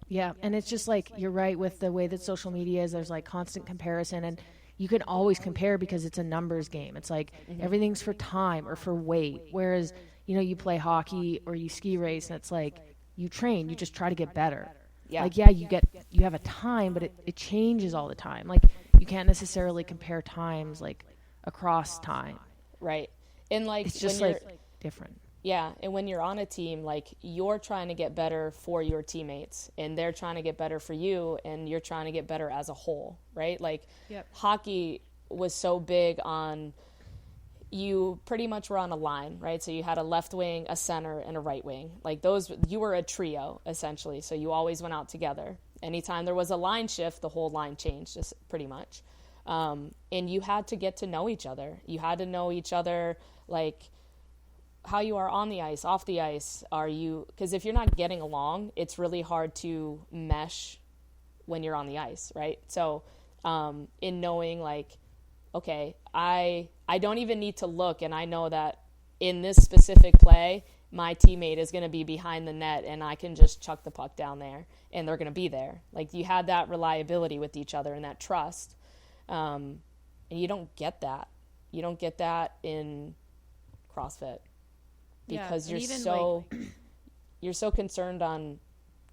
Yeah, and it's just like, you're right with the way that social media is. There's like constant comparison, and you can always compare because it's a numbers game. It's like everything's for time or for weight, whereas, you know, you play hockey or you ski race, and it's like you train, you just try to get better. Yeah. Like, yeah, you have a time, but it changes all the time. Like, you can't necessarily compare times like across time. Right. And like It's just like different. Yeah, and when you're on a team, like you're trying to get better for your teammates, and they're trying to get better for you, and you're trying to get better as a whole, right? Like hockey was so big on, you pretty much were on a line, right? So you had a left wing, a center, and a right wing. Like those, you were a trio essentially. So you always went out together. Anytime there was a line shift, the whole line changed, just pretty much. And you had to get to know each other. You had to know each other, like how you are on the ice, off the ice. Are you, because if you're not getting along, it's really hard to mesh when you're on the ice, right? So in knowing like, okay, I don't even need to look, and I know that in this specific play, my teammate is going to be behind the net, and I can just chuck the puck down there, and they're going to be there. Like you had that reliability with each other and that trust, and you don't get that. You don't get that in CrossFit. Because you're so you're so concerned on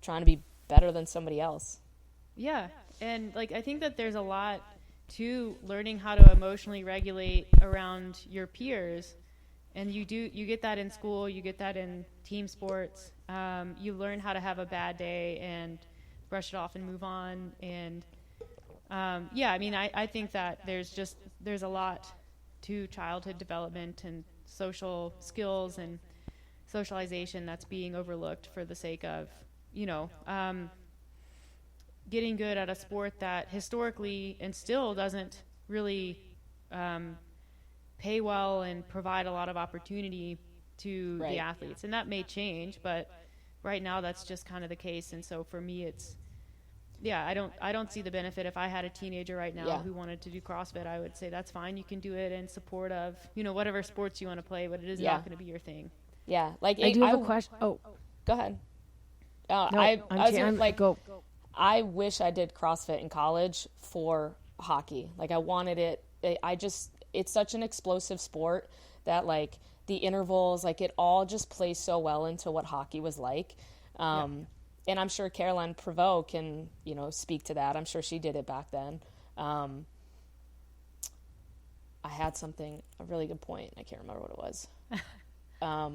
trying to be better than somebody else. Yeah, and like I think that there's a lot to learning how to emotionally regulate around your peers, and you get that in school, you get that in team sports. You learn how to have a bad day and brush it off and move on. And I mean, I think that there's a lot to childhood development and social skills and socialization that's being overlooked for the sake of, you know, getting good at a sport that historically and still doesn't really pay well and provide a lot of opportunity to the athletes. And that may change, but right now that's just kind of the case. And so for me, it's, I don't see the benefit. If I had a teenager right now who wanted to do CrossFit, I would say that's fine. You can do it in support of, you know, whatever sports you want to play, but it is not going to be your thing. Yeah. Like I do have a question. Oh, go ahead. Go. I wish I did CrossFit in college for hockey. Like I wanted it. It's such an explosive sport that like the intervals, like it all just plays so well into what hockey was like. And I'm sure Caroline Prevost can, you know, speak to that. I'm sure she did it back then. I had a really good point. I can't remember what it was. I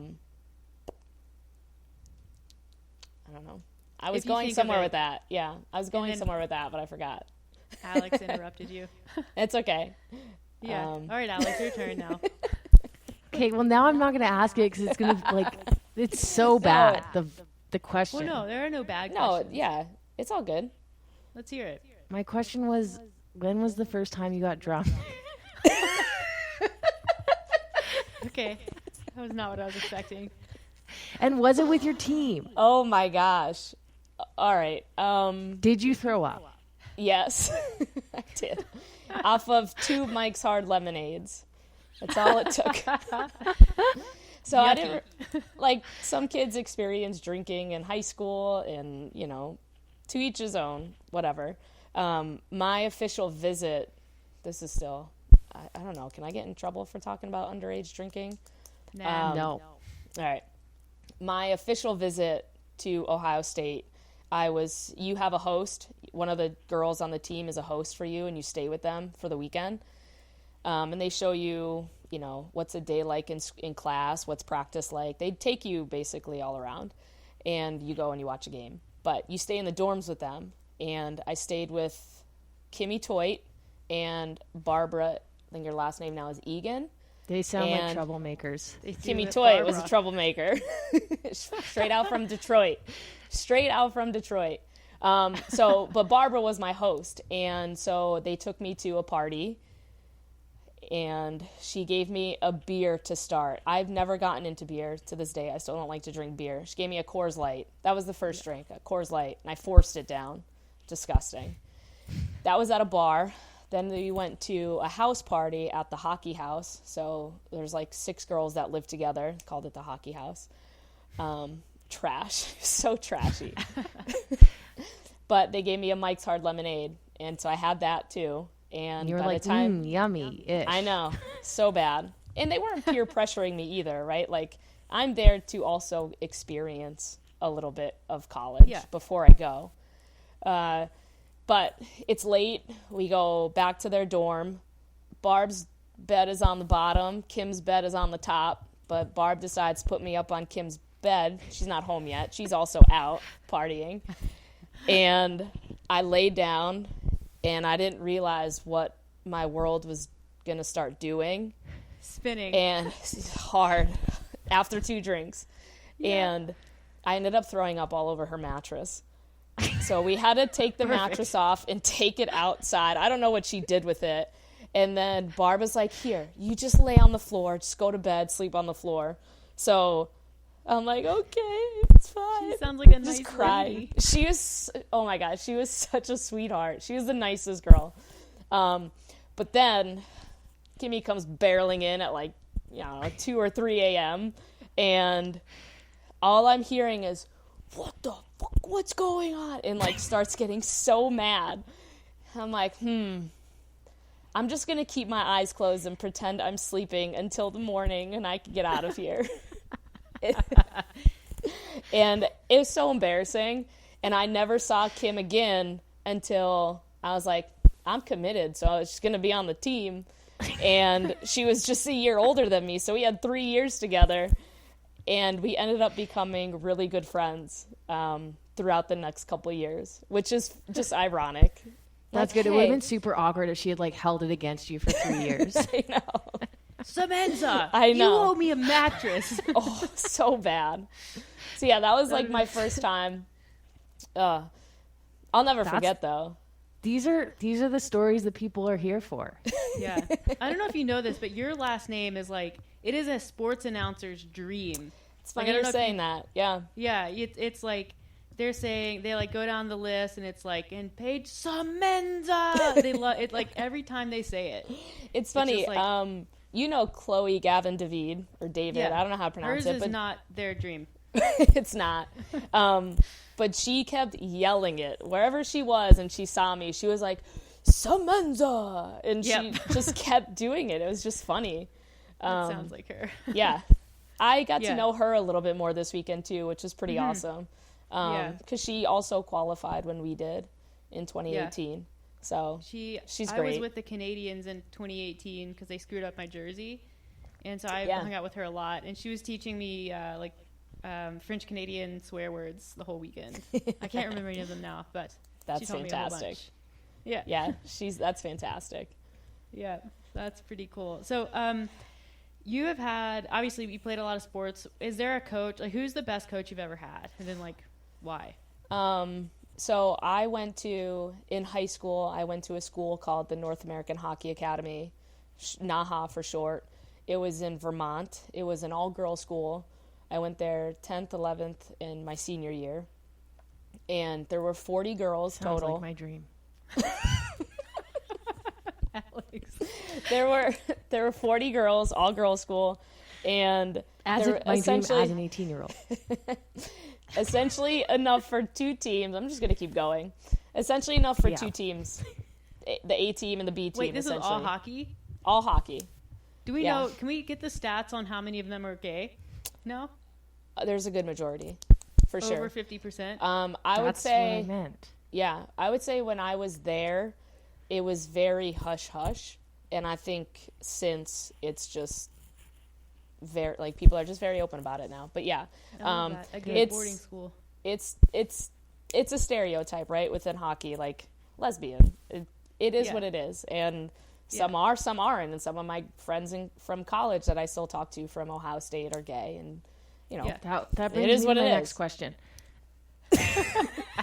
don't know. I was going somewhere with that. Yeah, I was going somewhere with that, but I forgot. Alex interrupted you. It's okay. Yeah. All right, Alex, your turn now. Okay, well now I'm not going to ask it because it's going to like, it's so bad. The question. Well, no, there are no bad questions. No, yeah, it's all good. Let's hear it. My question was, when was the first time you got drunk? Okay, that was not what I was expecting. And was it with your team? Oh my gosh. All right. Did you throw up? Yes, I did. Off of 2 Mike's Hard Lemonades. That's all it took. So I didn't, like some kids experience drinking in high school and, you know, to each his own, whatever. My official visit, this is still, I don't know, can I get in trouble for talking about underage drinking? Nah. No. All right. My official visit to Ohio State, you have a host. One of the girls on the team is a host for you, and you stay with them for the weekend. And they show you you know, what's a day like in class, what's practice like. They take you basically all around, and you go and you watch a game. But you stay in the dorms with them, and I stayed with Kimmy Toit and Barbara. I think her last name now is Egan. They sound like troublemakers. Kimmy Toit was a troublemaker. Straight out from Detroit. But Barbara was my host. And so they took me to a party, and she gave me a beer to start. I've never gotten into beer to this day. I still don't like to drink beer. She gave me a Coors Light. That was the first drink, a Coors Light. And I forced it down. Disgusting. That was at a bar. Then we went to a house party at the hockey house. So there's like 6 girls that live together. Called it the hockey house. Trash. So trashy. But they gave me a Mike's Hard Lemonade. And so I had that too. And you were by like, the time, yummy-ish. I know. So bad. And they weren't peer pressuring me either, right? Like, I'm there to also experience a little bit of college before I go. But it's late. We go back to their dorm. Barb's bed is on the bottom. Kim's bed is on the top. But Barb decides to put me up on Kim's bed. She's not home yet. She's also out partying. And I laid down, and I didn't realize what my world was going to start doing. Spinning. And hard after 2 drinks. Yeah. And I ended up throwing up all over her mattress. So we had to take the mattress off and take it outside. I don't know what she did with it. And then Barb was like, here, you just lay on the floor. Just go to bed, sleep on the floor. So I'm like, okay, it's fine. She sounds like a nice lady. She was, oh my gosh, she was such a sweetheart. She was the nicest girl. But then Kimmy comes barreling in at like, 2 or 3 a.m. And all I'm hearing is, what the fuck, what's going on? And like starts getting so mad. I'm like, I'm just going to keep my eyes closed and pretend I'm sleeping until the morning and I can get out of here. And it was so embarrassing. And I never saw Kim again until I was like, I'm committed, so I was just going to be on the team. And she was just a year older than me, so we had 3 years together. And we ended up becoming really good friends throughout the next couple of years, which is just ironic. That's good. It would have been super awkward if she had like held it against you for 3 years. I know. Semenza, I know. you owe me a mattress. Oh, so bad. So yeah, that was like my first time. I'll never forget though. These are the stories that people are here for. Yeah. I don't know if you know this, but your last name is like, it is a sports announcer's dream. It's funny you're saying that. Yeah. Yeah. It's like, they're saying, they like go down the list and it's like, and Paige Semenza. They love it. Like every time they say it. It's funny. It's like, you know, Chloe Gavin David or David. Yeah. I don't know how to pronounce Hers it. But is not their dream. It's not. But she kept yelling it wherever she was, and she saw me. She was like, Semenza, and she just kept doing it. It was just funny. That sounds like her. Yeah. I got to know her a little bit more this weekend, too, which is pretty awesome. Because she also qualified when we did in 2018. Yeah. So she's great. I was with the Canadians in 2018 because they screwed up my jersey. And so I hung out with her a lot. And she was teaching me, French Canadian swear words the whole weekend. I can't remember any of them now, but that's she taught fantastic. Me a whole bunch. Yeah. Yeah, that's fantastic. Yeah, that's pretty cool. So, you have had, obviously you played a lot of sports. Is there a coach, like who's the best coach you've ever had? And then like, why? So in high school, I went to a school called the North American Hockey Academy, NAHA for short. It was in Vermont. It was an all-girls school. I went there 10th, 11th, in my senior year. And there were 40 girls total. Sounds like my dream. Alex. There were 40 girls, all girls school, and my dream as an 18-year-old. Essentially enough for 2 teams. I'm just gonna keep going. Essentially enough for 2 teams, the A team and the B team. Wait, this is all hockey? All hockey. Do we know? Can we get the stats on how many of them are gay? No. There's a good majority, for sure. Over 50%. I would say. That's what I meant. Yeah, I would say when I was there, it was very hush-hush. And I think since it's just very, like, people are just very open about it now. But yeah, I love that. A good it's boarding school. it's a stereotype, right, within hockey, like lesbian. It is Yeah. what it is, and some Yeah. are, some aren't. And some of my friends from college that I still talk to from Ohio State are gay, and you know, Yeah. That brings is me what to my it next is. question.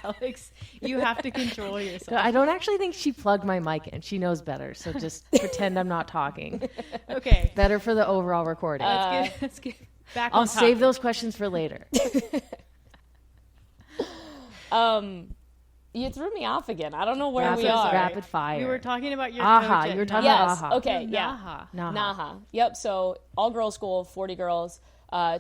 Alex, you have to control yourself. I don't actually think she plugged my mic in. She knows better, so just pretend I'm not talking. Okay. Better for the overall recording. Let's get back I'll on save topic. those questions for later. You threw me off again. I don't know where Rapid, we are. rapid fire. We were talking about your Aha, coach at you were talking Naha. about Yes. Aha. Okay. Yeah. Naha. Naha. Naha. Yep. So all girls school, 40 girls,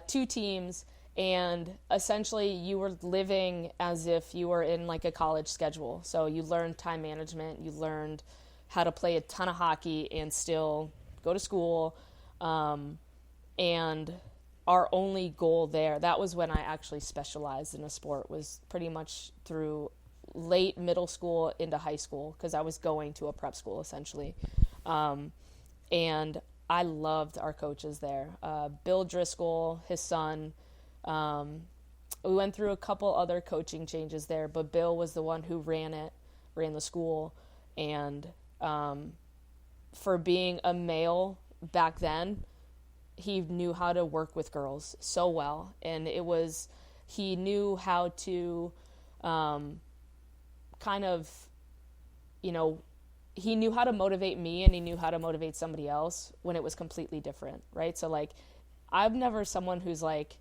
2 teams, and essentially you were living as if you were in like a college schedule. So you learned time management, you learned how to play a ton of hockey and still go to school. And our only goal there, that was when I actually specialized in a sport, was pretty much through late middle school into high school, because I was going to a prep school essentially. And I loved our coaches there. Bill Driscoll, his son. We went through a couple other coaching changes there, but Bill was the one who ran the school. And for being a male back then, he knew how to work with girls so well. And he knew how to kind of, he knew how to motivate me, and he knew how to motivate somebody else when it was completely different, right? So, like, I'm never someone who's like,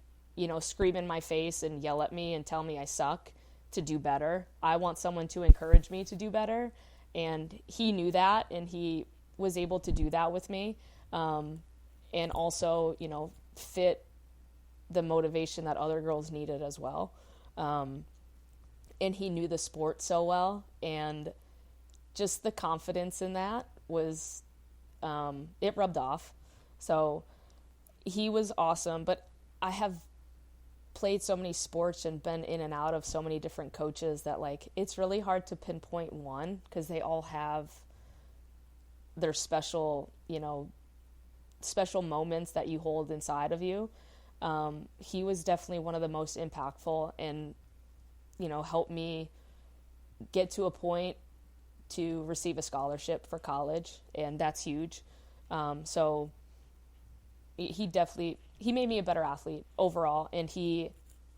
scream in my face and yell at me and tell me I suck to do better. I want someone to encourage me to do better. And he knew that, and he was able to do that with me. And also, fit the motivation that other girls needed as well. And he knew the sport so well, and just the confidence in that was, it rubbed off. So he was awesome, but I have played so many sports and been in and out of so many different coaches that, like, it's really hard to pinpoint one, because they all have their special moments that you hold inside of you. He was definitely one of the most impactful, and helped me get to a point to receive a scholarship for college, and that's huge. So he made me a better athlete overall. And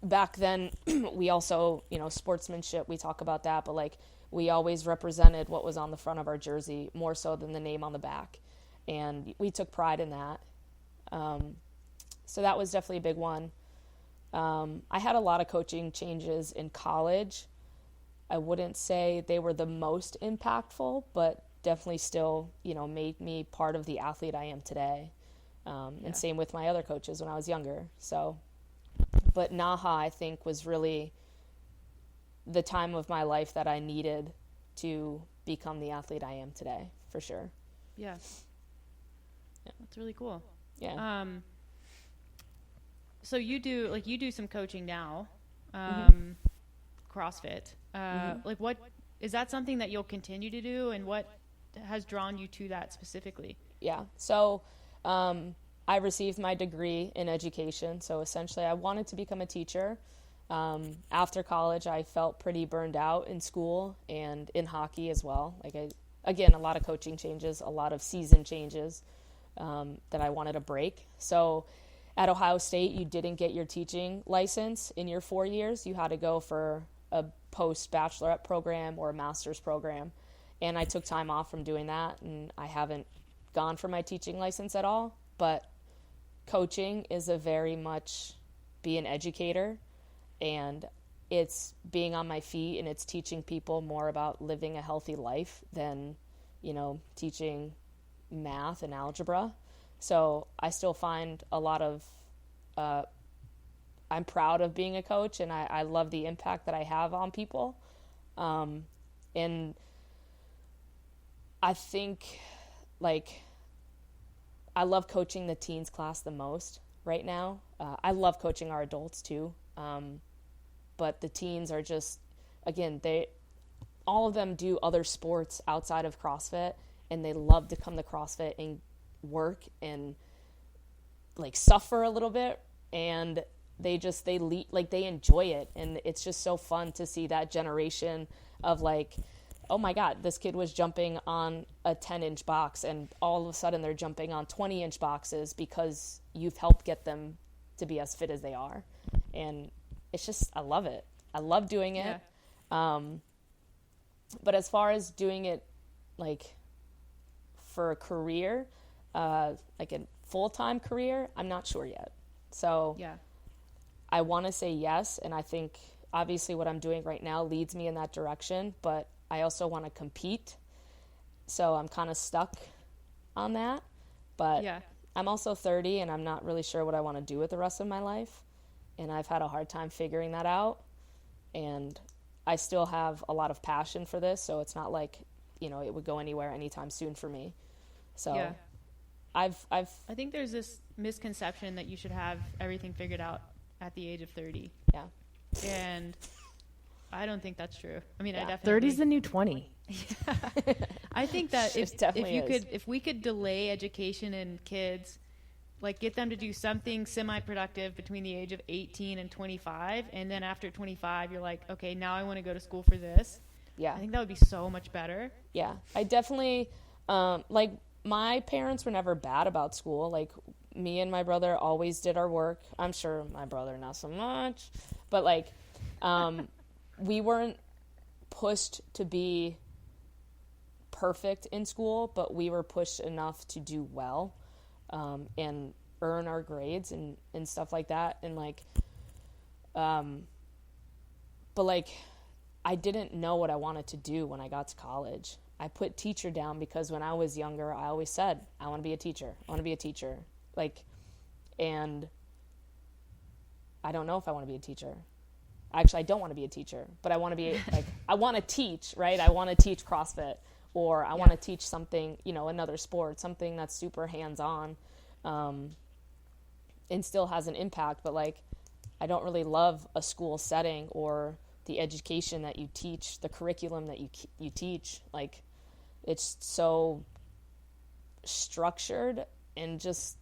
back then, we also, sportsmanship, we talk about that, but like, we always represented what was on the front of our jersey more so than the name on the back. And we took pride in that. So that was definitely a big one. I had a lot of coaching changes in college. I wouldn't say they were the most impactful, but definitely still, made me part of the athlete I am today. And same with my other coaches when I was younger. So, but Naha, I think, was really the time of my life that I needed to become the athlete I am today, for sure. Yeah. That's really cool. Yeah. So you do some coaching now, CrossFit. Like, what is that something that you'll continue to do, and what has drawn you to that specifically? Yeah. So, I received my degree in education. So essentially I wanted to become a teacher. After college, I felt pretty burned out in school and in hockey as well. Like, again, a lot of coaching changes, a lot of season changes, that I wanted to break. So at Ohio State, you didn't get your teaching license in your 4 years. You had to go for a post-bachelorette program or a master's program. And I took time off from doing that, and I haven't gone for my teaching license at all. But coaching is a very much be an educator, and it's being on my feet, and it's teaching people more about living a healthy life than, teaching math and algebra. So I still find a lot of, I'm proud of being a coach, and I love the impact that I have on people. And I think, I love coaching the teens class the most right now. I love coaching our adults too. But the teens are just, again, all of them do other sports outside of CrossFit, and they love to come to CrossFit and work and like suffer a little bit, and they enjoy it. And it's just so fun to see that generation of like, oh my God, this kid was jumping on a 10-inch box and all of a sudden they're jumping on 20-inch boxes because you've helped get them to be as fit as they are. And it's just, I love it. I love doing it. Yeah. But as far as doing it like for a career, like a full-time career, I'm not sure yet. So Yeah. I want to say yes, and I think obviously what I'm doing right now leads me in that direction, but I also want to compete. So I'm kind of stuck on that. But Yeah. I'm also 30 and I'm not really sure what I want to do with the rest of my life. And I've had a hard time figuring that out. And I still have a lot of passion for this, so it's not like, you know, it would go anywhere anytime soon for me. So Yeah. I think there's this misconception that you should have everything figured out at the age of 30. yeah. And I don't think that's true. I mean, I Yeah. definitely 30's the new 20. I think that It definitely is. if we could delay education in kids, like get them to do something semi-productive between the age of 18 and 25, and then after 25 you're like, okay, now I want to go to school for this. Yeah. I think that would be so much better. Yeah. I definitely, like my parents were never bad about school. Like me and my brother always did our work. I'm sure my brother not so much, but like, we weren't pushed to be perfect in school, but we were pushed enough to do well, and earn our grades and stuff like that. And like, but like, I didn't know what I wanted to do when I got to college. I put teacher down because when I was younger, I always said, I want to be a teacher. I want to be a teacher. Like, and I don't know if I want to be a teacher. Actually, I don't want to be a teacher, but I want to be like, I want to teach, right? I want to teach CrossFit, or I want to teach something, you know, another sport, something that's super hands-on, and still has an impact. But like, I don't really love a school setting or the education that you teach, the curriculum that you teach. Like, it's so structured and just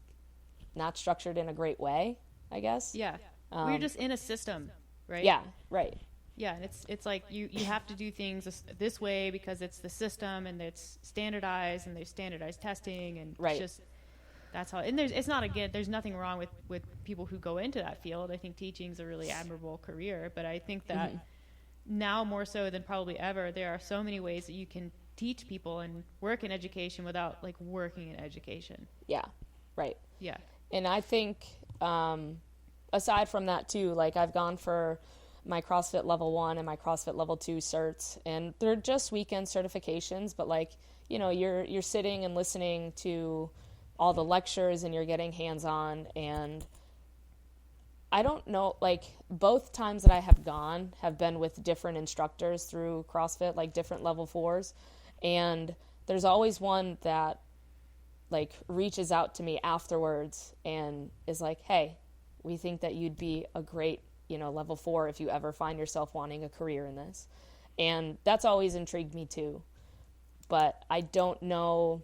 not structured in a great way, I guess. Yeah. We're just in a system, right? Yeah, right. Yeah, and it's like you have to do things this way because it's the system and it's standardized and there's standardized testing and Right. it's just that's how. And there's nothing wrong with people who go into that field. I think teaching's a really admirable career, but I think that now more so than probably ever, there are so many ways that you can teach people and work in education without like working in education. Yeah, right. Yeah. And I think, aside from that too, like I've gone for my CrossFit level 1 and my CrossFit level 2 certs, and they're just weekend certifications, but like, you know, you're sitting and listening to all the lectures and you're getting hands-on. And I don't know, like both times that I have gone have been with different instructors through CrossFit, like different level 4s. And there's always one that like reaches out to me afterwards and is like, hey, we think that you'd be a great, you know, level 4 if you ever find yourself wanting a career in this. And that's always intrigued me too. But I don't know,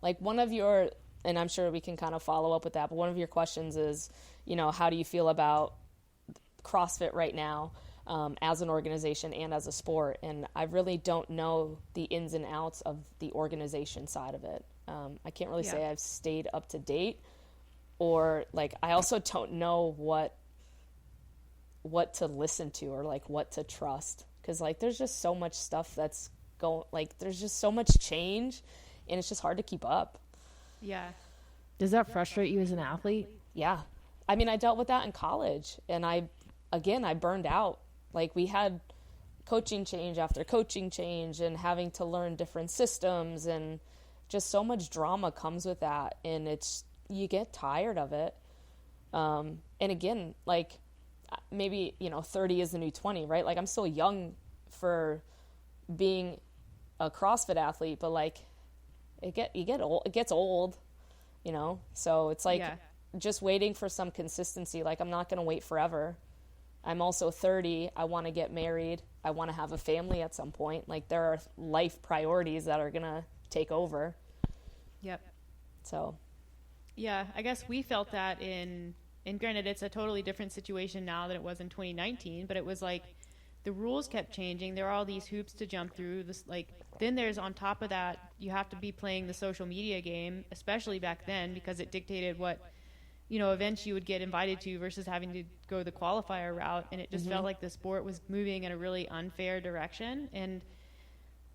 like one of your, and I'm sure we can kind of follow up with that, but one of your questions is, you know, how do you feel about CrossFit right now, as an organization and as a sport? And I really don't know the ins and outs of the organization side of it. I can't really say I've stayed up to date, or like I also don't know what to listen to or like what to trust, because like there's just so much stuff that's going, like there's just so much change and it's just hard to keep up. Yeah. Does that frustrate you as an athlete? Yeah. I mean, I dealt with that in college, and I burned out. Like we had coaching change after coaching change and having to learn different systems, and just so much drama comes with that. And you get tired of it. And again, like maybe, you know, 30 is the new 20, right? Like I'm still young for being a CrossFit athlete, but like it gets old, you know? So it's like just waiting for some consistency. Like I'm not going to wait forever. I'm also 30. I want to get married. I want to have a family at some point. Like, there are life priorities that are going to take over. Yep. So. Yeah, I guess we felt that and granted, it's a totally different situation now than it was in 2019, but it was like the rules kept changing. There are all these hoops to jump through. This, like, then there's on top of that, you have to be playing the social media game, especially back then, because it dictated what, you know, events you would get invited to versus having to go the qualifier route. And it just felt like the sport was moving in a really unfair direction. And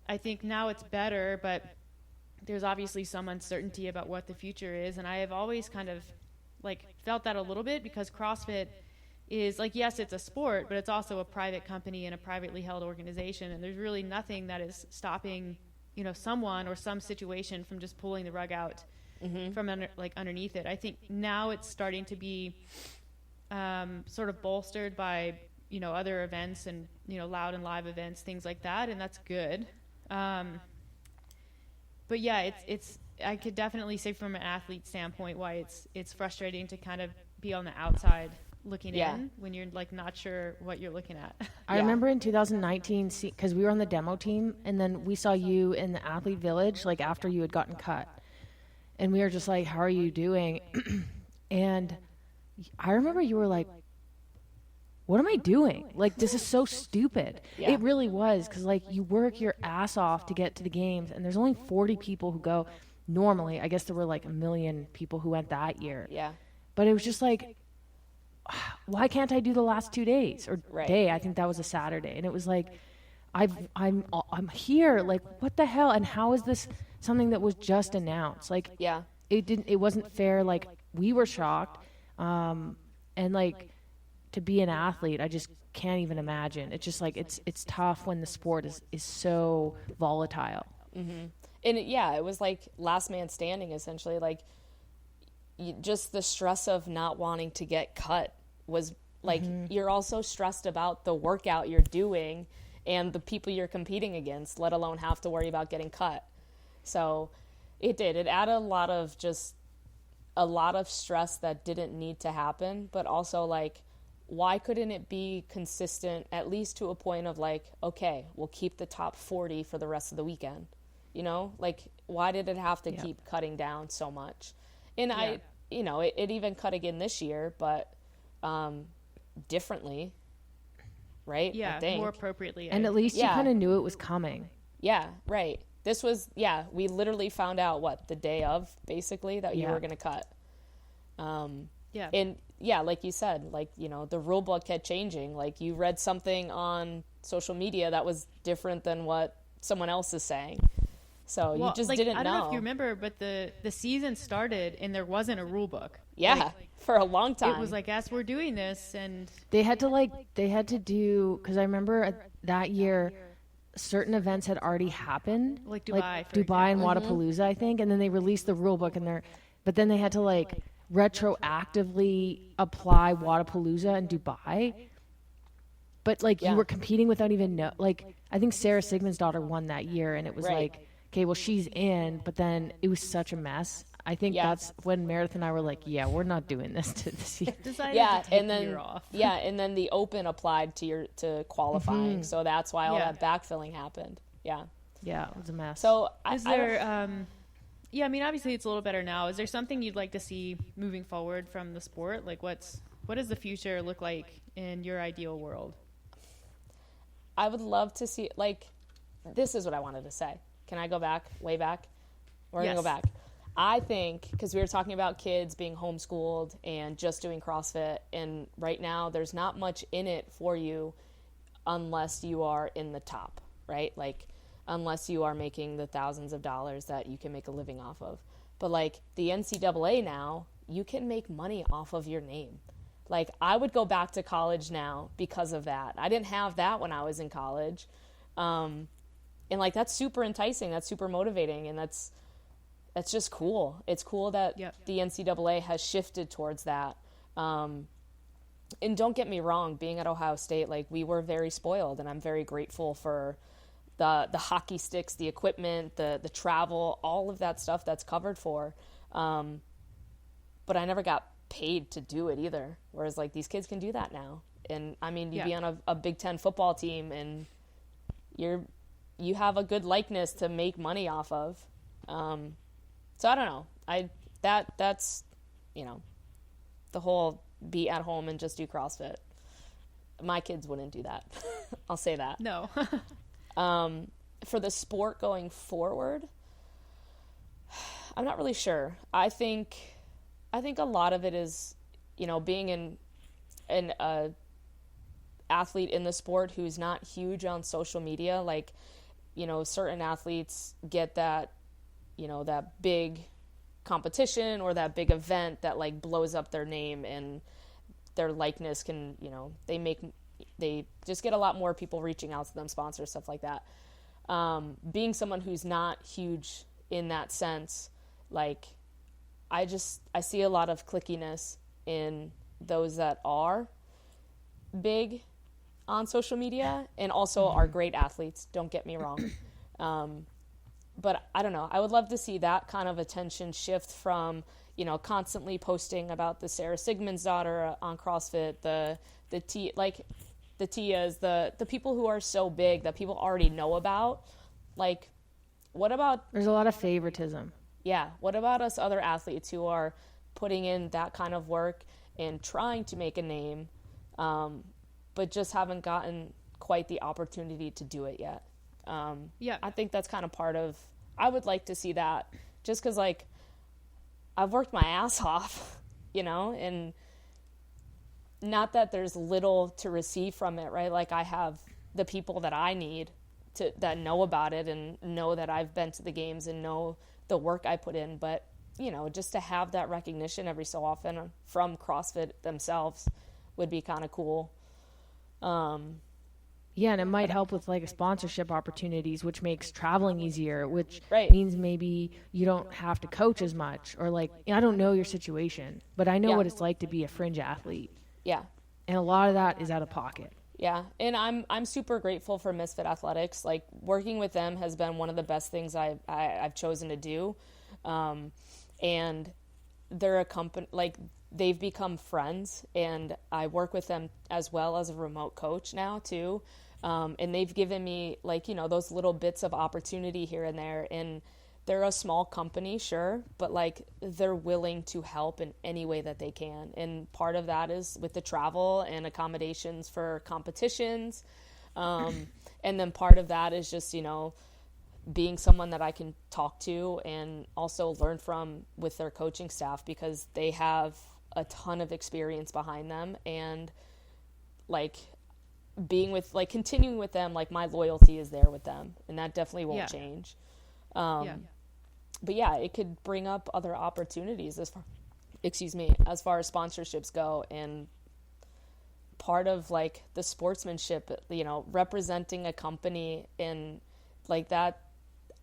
I think now it's better, but there's obviously some uncertainty about what the future is. And I have always kind of like felt that a little bit, because CrossFit is like, yes, it's a sport, but it's also a private company and a privately held organization. And there's really nothing that is stopping, you know, someone or some situation from just pulling the rug out from underneath it. I think now it's starting to be sort of bolstered by, you know, other events and, you know, loud and live events, things like that. And that's good. But yeah, it's I could definitely say from an athlete standpoint why it's frustrating to kind of be on the outside looking in when you're like not sure what you're looking at. I remember in 2019, because we were on the demo team, and then we saw you in the athlete village, like after you had gotten cut. And we were just like, how are you doing? And I remember you were like, what am I doing? Like, this is so stupid. Yeah. It really was, because like you work your ass off to get to the games, and there's only 40 people who go. Normally, I guess there were like 1 million people who went that year. Yeah. But it was just like, why can't I do the last 2 days or day? I think that was a Saturday, and it was like, I'm here. Like, what the hell? And how is this something that was just announced? Like, it wasn't fair. Like, we were shocked, and like to be an athlete, I just can't even imagine. It's just like it's tough when the sport is so volatile. Mm-hmm. And it was like last man standing, essentially. Like, just the stress of not wanting to get cut was like, you're also stressed about the workout you're doing and the people you're competing against, let alone have to worry about getting cut. So it added a lot of stress that didn't need to happen, but also like, why couldn't it be consistent, at least to a point of like, okay, we'll keep the top 40 for the rest of the weekend. You know, like, why did it have to keep cutting down so much? And it even cut again this year, but differently, right? Yeah, more appropriately. And at least you kind of knew it was coming. Yeah, right. This was, we literally found out, the day of, basically, that you were going to cut. And, like you said, like, you know, the rule book kept changing. Like, you read something on social media that was different than what someone else is saying. So you just didn't know. I don't know if you remember, but the season started and there wasn't a rule book. Yeah, for a long time. It was like, as we're doing this, and they had to do, because I remember that year, certain events had already happened, like Dubai, and Wadapalooza, I think, and then they released the rule book, but then they had to like retroactively apply Wadapalooza and Dubai. But like you were competing without even know. Like, I think Sarah Sigmund's daughter won that year, and it was like, okay, well, she's in, but then it was such a mess. I think that's when Meredith and I were like, yeah, we're not doing this to the season. And then the Open applied to qualifying, so that's why all that backfilling happened. Yeah, it was a mess. So is there? I mean, obviously it's a little better now. Is there something you'd like to see moving forward from the sport? Like, what does the future look like in your ideal world? I would love to see, like, this is what I wanted to say. Can I go back, way back? We're going to go back. I think, because we were talking about kids being homeschooled and just doing CrossFit, and right now there's not much in it for you unless you are in the top, right? Like, unless you are making the thousands of dollars that you can make a living off of. But, like, the NCAA now, you can make money off of your name. Like, I would go back to college now because of that. I didn't have that when I was in college. And like, that's super enticing. That's super motivating. And that's just cool. It's cool that the NCAA has shifted towards that. And don't get me wrong, being at Ohio State, like, we were very spoiled, and I'm very grateful for the hockey sticks, the equipment, the travel, all of that stuff that's covered for. But I never got paid to do it either. Whereas like, these kids can do that now. And I mean, you'd be on a Big Ten football team and you have a good likeness to make money off of. So I don't know. That's, you know, the whole be at home and just do CrossFit. My kids wouldn't do that. I'll say that. No. For the sport going forward, I'm not really sure. I think a lot of it is, you know, being an athlete in the sport who's not huge on social media. Like, you know, certain athletes get that, you know, that big competition or that big event that like blows up their name, and their likeness can, you know, they just get a lot more people reaching out to them, sponsors, stuff like that. Being someone who's not huge in that sense, like, I see a lot of clickiness in those that are big on social media and also are great athletes, don't get me wrong. But I don't know, I would love to see that kind of attention shift from, you know, constantly posting about the Sarah Sigmund's daughter on CrossFit, the Tias, the people who are so big that people already know about. Like, what about... There's a lot of favoritism. Yeah, what about us other athletes who are putting in that kind of work and trying to make a name, but just haven't gotten quite the opportunity to do it yet? Yeah. I think that's kind of part of... I would like to see that, just because, like, I've worked my ass off, you know, and not that there's little to receive from it, right? Like, I have the people that I need that know about it and know that I've been to the games and know the work I put in. But, you know, just to have that recognition every so often from CrossFit themselves would be kind of cool. Yeah, and it might help with like sponsorship opportunities, which makes traveling easier, which Right. means maybe you don't have to coach as much, or like, I don't know your situation, but I know Yeah. what it's like to be a fringe athlete. Yeah. And a lot of that is out of pocket. Yeah, and I'm super grateful for Misfit Athletics. Like, working with them has been one of the best things I've chosen to do, and they're a company, like, they've become friends, and I work with them as well as a remote coach now too, and they've given me, like, you know, those little bits of opportunity here and there, and they're a small company, sure, but like, they're willing to help in any way that they can. And part of that is with the travel and accommodations for competitions. And then part of that is just, you know, being someone that I can talk to and also learn from with their coaching staff, because they have a ton of experience behind them. And like, being with, like, continuing with them, like, my loyalty is there with them, and that definitely won't change. But yeah, it could bring up other opportunities as far as sponsorships go. And part of, like, the sportsmanship, you know, representing a company and like that,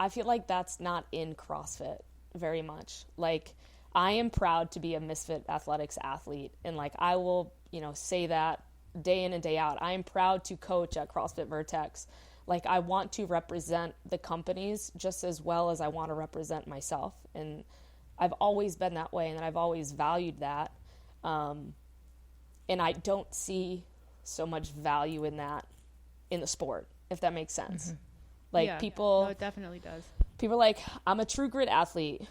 I feel like that's not in CrossFit very much. Like, I am proud to be a Misfit Athletics athlete, and like, I will, you know, say that day in and day out. I am proud to coach at CrossFit Vertex. Like, I want to represent the companies just as well as I want to represent myself. And I've always been that way, and I've always valued that. And I don't see so much value in that in the sport, if that makes sense. Mm-hmm. Like, Yeah. people... No, it definitely does. People are like, I'm a true grit athlete.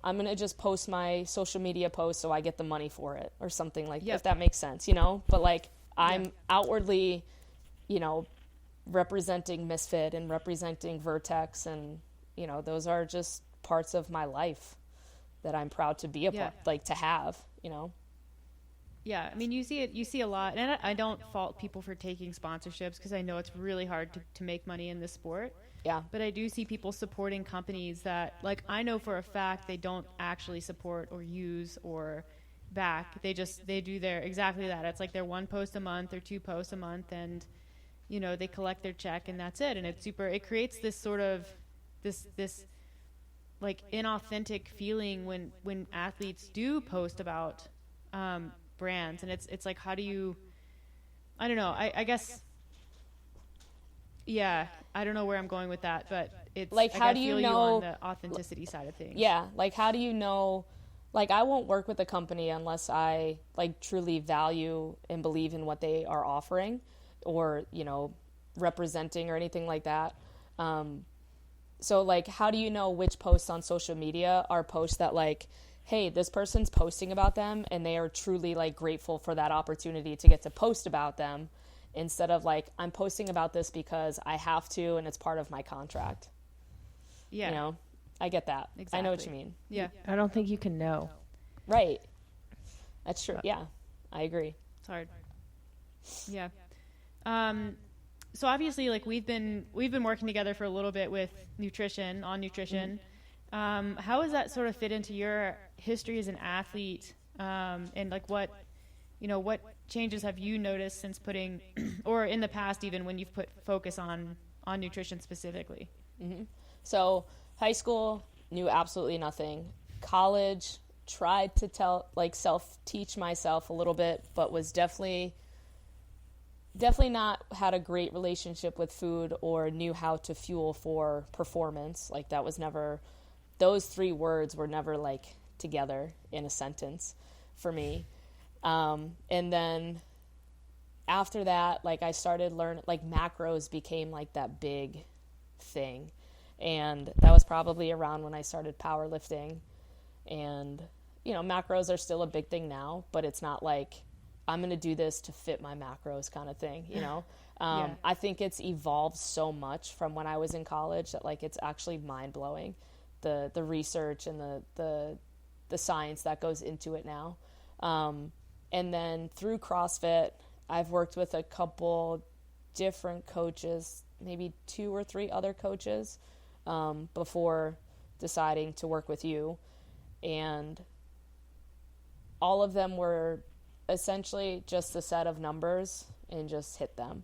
I'm going to just post my social media post so I get the money for it, or something like that, Yep. if that makes sense, you know? But like, I'm outwardly, you know, representing Misfit and representing Vertex, and, you know, those are just parts of my life that I'm proud to be a part, like, to have, you know? Yeah, I mean, you see a lot, and I don't fault people for taking sponsorships, because I know it's really hard to make money in this sport. Yeah. But I do see people supporting companies that, like, I know for a fact they don't actually support or use or back. They do their exactly that. It's like their one post a month or two posts a month, and, you know, they collect their check, and that's it. And it creates this sort of this like inauthentic feeling when athletes do post about brands, and it's like, how do you, I don't know, I guess, yeah, I don't know where I'm going with that, but it's like, how do you know on the authenticity side of things? Yeah, like, how do you know? Like, I won't work with a company unless I, like, truly value and believe in what they are offering, or, you know, representing or anything like that. So like, how do you know which posts on social media are posts that like, hey, this person's posting about them and they are truly like grateful for that opportunity to get to post about them, instead of like, I'm posting about this because I have to and it's part of my contract. Yeah. You know, I get that. Exactly. I know what you mean. Yeah. I don't think you can know. Right. That's true. Yeah, I agree. It's hard. Yeah. So obviously, like we've been working together for a little bit with nutrition. How does that sort of fit into your history as an athlete? And like what changes have you noticed since putting, or in the past even when you've put focus on nutrition specifically? So high school, knew absolutely nothing. College, tried to self-teach myself a little bit, but was definitely not had a great relationship with food or knew how to fuel for performance. Like that was never, those three words were never like together in a sentence for me. And then after that, like I started learning, like macros became like that big thing. And that was probably around when I started powerlifting. And, macros are still a big thing now, but it's not like I'm going to do this to fit my macros kind of thing, Yeah. I think it's evolved so much from when I was in college that like it's actually mind blowing, the research and the science that goes into it now. And then through CrossFit, I've worked with a couple different coaches, maybe 2 or 3 other coaches, before deciding to work with you. And all of them were essentially just a set of numbers and just hit them.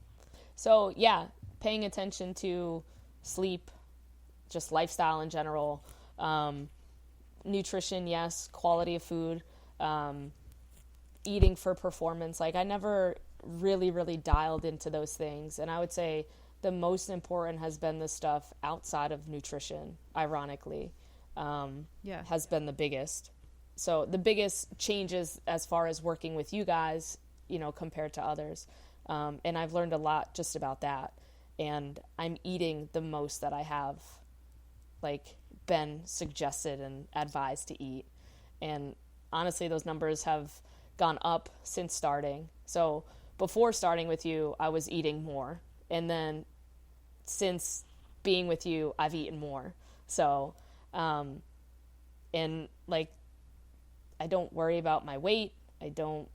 So yeah, paying attention to sleep, just lifestyle in general, nutrition, yes, quality of food, eating for performance. Like I never really dialed into those things. And I would say the most important has been the stuff outside of nutrition, ironically, has been the biggest. So the biggest changes as far as working with you guys, compared to others. And I've learned a lot just about that. And I'm eating the most that I have like been suggested and advised to eat. And honestly, those numbers have gone up since starting. So before starting with you, I was eating more. And then since being with you, I've eaten more. So, and like, I don't worry about my weight. I don't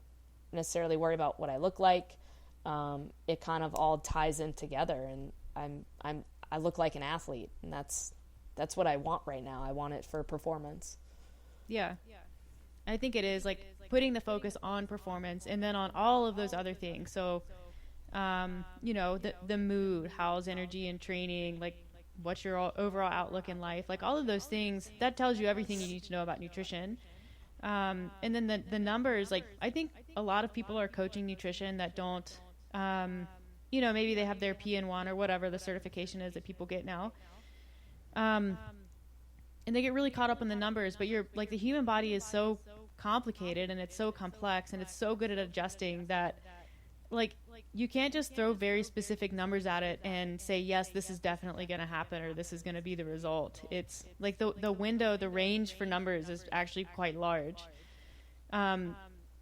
necessarily worry about what I look like. It kind of all ties in together, and I look like an athlete, and that's what I want right now. I want it for performance. Yeah. I think it is like putting the focus on performance and then on all of those other things. So, the mood, how's energy and training, like what's your overall outlook in life, like all of those things, that tells you everything you need to know about nutrition. And then the numbers, like I think a lot of people are coaching nutrition that don't, maybe they have their PN1 or whatever the certification is that people get now. And they get really caught up in the numbers, but you're like, the human body is so complicated and it's so complex and it's so good at adjusting that like you can't just throw very specific numbers at it and say, yes, this is definitely going to happen or this is going to be the result. It's like the window, the range for numbers is actually quite large. And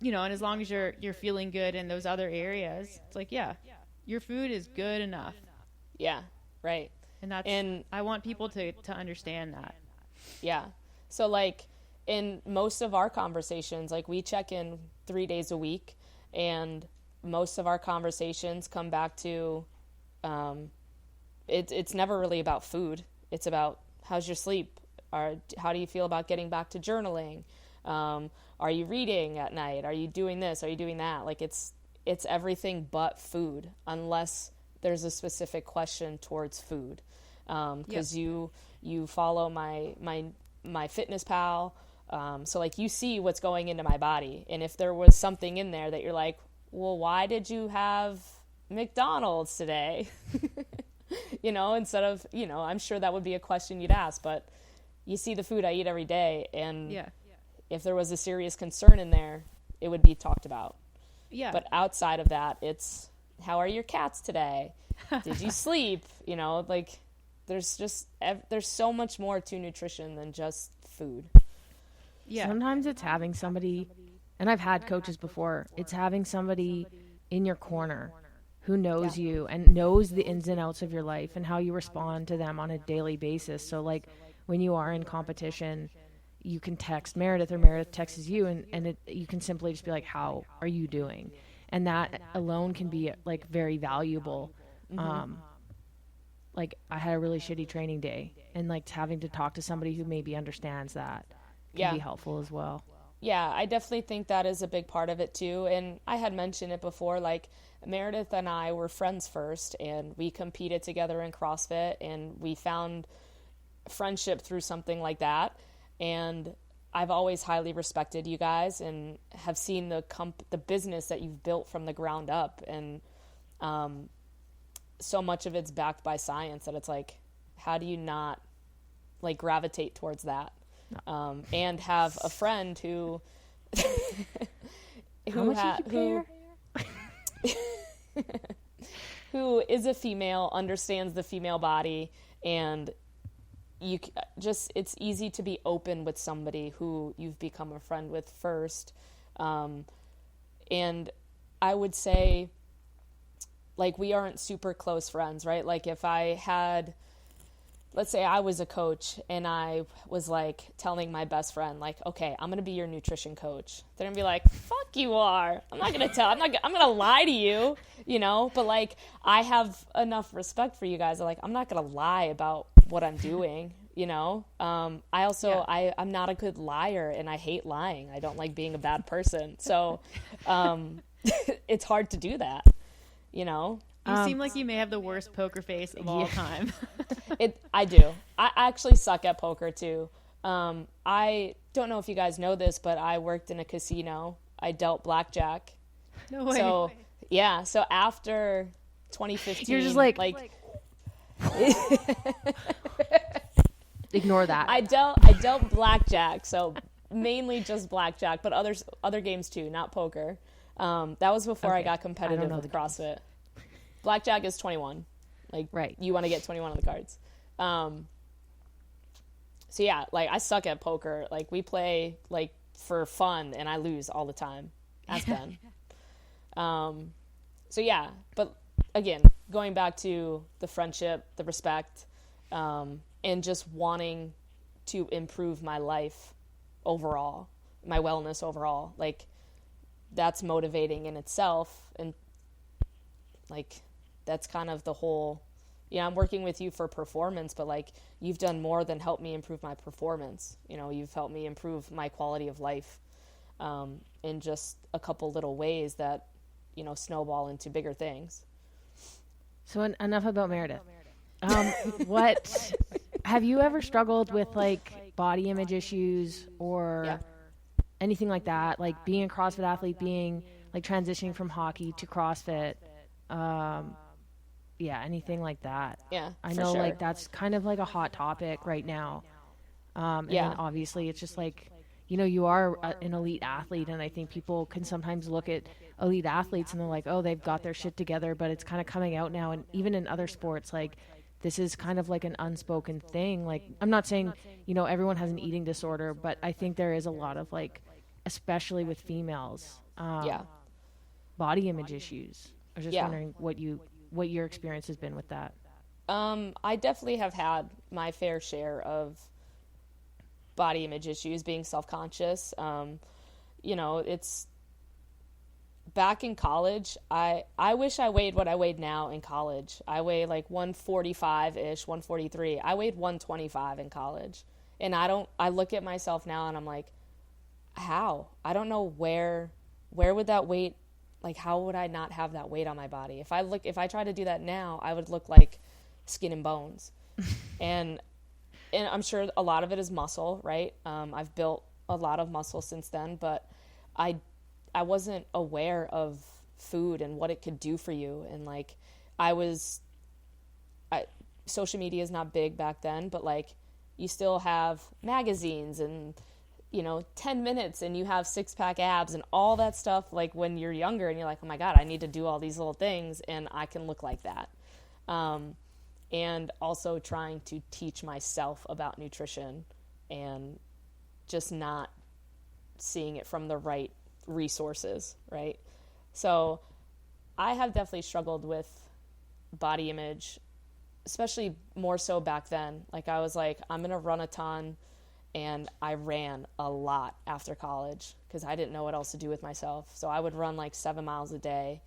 as long as you're feeling good in those other areas, it's like, yeah, your food is good enough. Yeah, right. And I want people to understand that. Yeah. So like in most of our conversations, like we check in 3 days a week, and most of our conversations come back to, it's never really about food. It's about how's your sleep? How do you feel about getting back to journaling? Are you reading at night? Are you doing this? Are you doing that? Like it's everything but food, unless there's a specific question towards food. Cause you follow my Fitness Pal. So like you see what's going into my body. And if there was something in there that you're like, well, why did you have McDonald's today? Instead of, I'm sure that would be a question you'd ask, but you see the food I eat every day. And if there was a serious concern in there, it would be talked about. Yeah. But outside of that, it's how are your cats today? did you sleep? You know, like there's there's so much more to nutrition than just food. Yeah. Sometimes it's having somebody, and I've had coaches before, it's having somebody in your corner who knows you and knows the ins and outs of your life and how you respond to them on a daily basis. So like when you are in competition, you can text Meredith or Meredith texts you, and you can simply just be like, how are you doing? And that alone can be like very valuable. Like I had a really shitty training day, and like having to talk to somebody who maybe understands that can be helpful as well. Yeah, I definitely think that is a big part of it too. And I had mentioned it before, like Meredith and I were friends first, and we competed together in CrossFit, and we found friendship through something like that. And I've always highly respected you guys and have seen the business that you've built from the ground up. And so much of it's backed by science that it's like, how do you not like gravitate towards that? And have a friend who who is a female, understands the female body, and it's easy to be open with somebody who you've become a friend with first. And I would say, like, we aren't super close friends, right? Like if I had, let's say I was a coach and I was like telling my best friend, like, okay, I'm going to be your nutrition coach. They're going to be like, fuck you are. I'm going to lie to you, you know? But like, I have enough respect for you guys. I'm like, I'm not going to lie about what I'm doing, you know? I'm not a good liar, and I hate lying. I don't like being a bad person. So, it's hard to do that, you know? You seem like you may have the worst poker face of all time. I do. I actually suck at poker too. I don't know if you guys know this, but I worked in a casino. I dealt blackjack. No way. So yeah. So after 2015, you're just like ignore that. I dealt blackjack. So mainly just blackjack, but other games too, not poker. That was before I got competitive with CrossFit. Blackjack is 21. Like, right. You want to get 21 on the cards. So yeah, like I suck at poker. Like we play like for fun, and I lose all the time. Ask Ben. So yeah, but again, going back to the friendship, the respect, and just wanting to improve my life overall, my wellness overall, like that's motivating in itself. And like, that's kind of the whole, I'm working with you for performance, but like you've done more than help me improve my performance. You know, you've helped me improve my quality of life, in just a couple little ways that, snowball into bigger things. So enough about Meredith. What have you ever struggled with, like body image issues or anything like that? Like being a CrossFit athlete, being like transitioning from hockey to CrossFit, anything like that. Yeah, I know, sure. Like that's kind of like a hot topic right now. And then obviously it's just like, you are an elite athlete, and I think people can sometimes look at elite athletes and they're like, oh, they've got their shit together, but it's kind of coming out now. And even in other sports, like this is kind of like an unspoken thing. Like, I'm not saying, everyone has an eating disorder, but I think there is a lot of like, especially with females, body image issues. I was just wondering what your experience has been with that. I definitely have had my fair share of body image issues, being self-conscious. It's back in college. I wish I weighed what I weighed now in college. I weigh like 145-ish, 143. I weighed 125 in college. And I look at myself now and I'm like, how? I don't know where would that weight, like, how would I not have that weight on my body? If I try to do that now, I would look like skin and bones. and I'm sure a lot of it is muscle, right? I've built a lot of muscle since then, but I wasn't aware of food and what it could do for you. And like, social media is not big back then, but like you still have magazines and 10 minutes and you have 6-pack abs and all that stuff, like when you're younger and you're like, oh my God, I need to do all these little things and I can look like that. And also trying to teach myself about nutrition and just not seeing it from the right resources, right? So I have definitely struggled with body image, especially more so back then. Like I was like, I'm going to run a ton, and I ran a lot after college because I didn't know what else to do with myself. So I would run like 7 miles a day,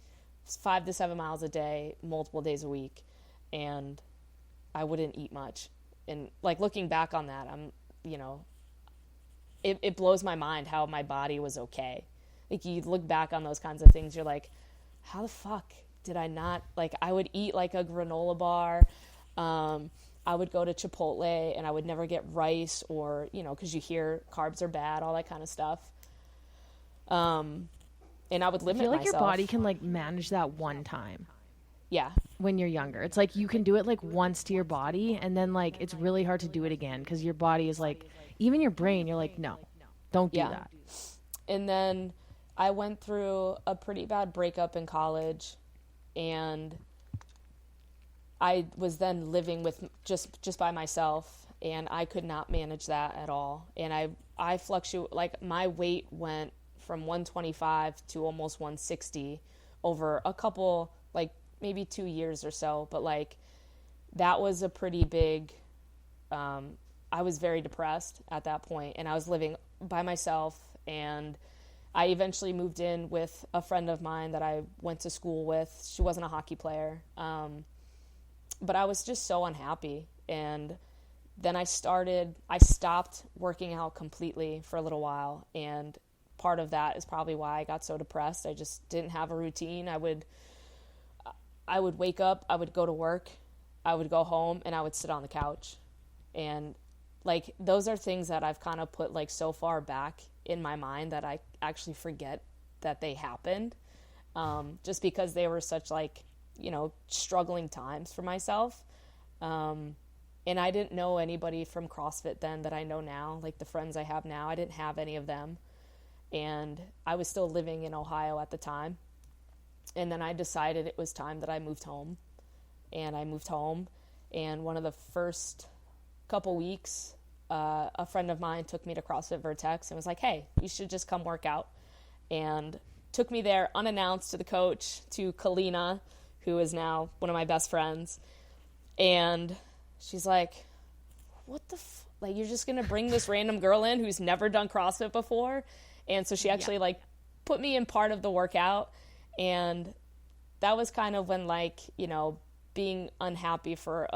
5 to 7 miles a day, multiple days a week, and I wouldn't eat much. And like looking back on that, it blows my mind how my body was okay. Like you look back on those kinds of things, you're like, how the fuck did I not, like I would eat like a granola bar. I would go to Chipotle and I would never get rice or, because you hear carbs are bad, all that kind of stuff. And I would limit I feel like myself. your body can like manage that one time. Yeah. When you're younger, it's like you can do it like once to your body, and then like it's really hard to do it again because your body is like, even your brain, you're like, no, don't do that. And then I went through a pretty bad breakup in college, and I was then living with just by myself, and I could not manage that at all. And I fluctuate, like my weight went from 125 to almost 160 over a couple, like maybe 2 years or so. But like that was a pretty big, I was very depressed at that point, and I was living by myself. And I eventually moved in with a friend of mine that I went to school with. She wasn't a hockey player. But I was just so unhappy. And then I stopped working out completely for a little while. And part of that is probably why I got so depressed. I just didn't have a routine. I would wake up, I would go to work, I would go home, and I would sit on the couch. And like, those are things that I've kind of put like so far back in my mind that I actually forget that they happened. Just because they were such like, struggling times for myself. And I didn't know anybody from CrossFit then that I know now, like the friends I have now, I didn't have any of them. And I was still living in Ohio at the time. And then I decided it was time that I moved home. And I moved home, and one of the first couple weeks, a friend of mine took me to CrossFit Vertex and was like, hey, you should just come work out. And took me there unannounced to the coach, to Kalina, who is now one of my best friends. And she's like, what the like, you're just going to bring this random girl in who's never done CrossFit before? And so she actually like put me in part of the workout. And that was kind of when like, being unhappy for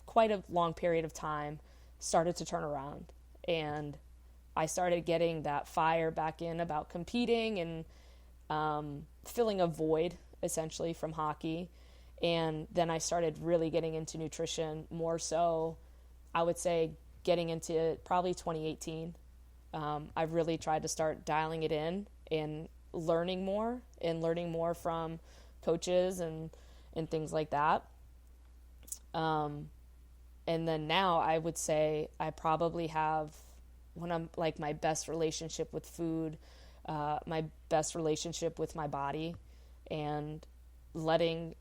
quite a long period of time started to turn around. And I started getting that fire back in about competing and filling a void essentially from hockey. And then I started really getting into nutrition more so, I would say, getting into it probably 2018. I really tried to start dialing it in and learning more from coaches and things like that. And then now I would say I probably have one of like my best relationship with food, my best relationship with my body, and letting,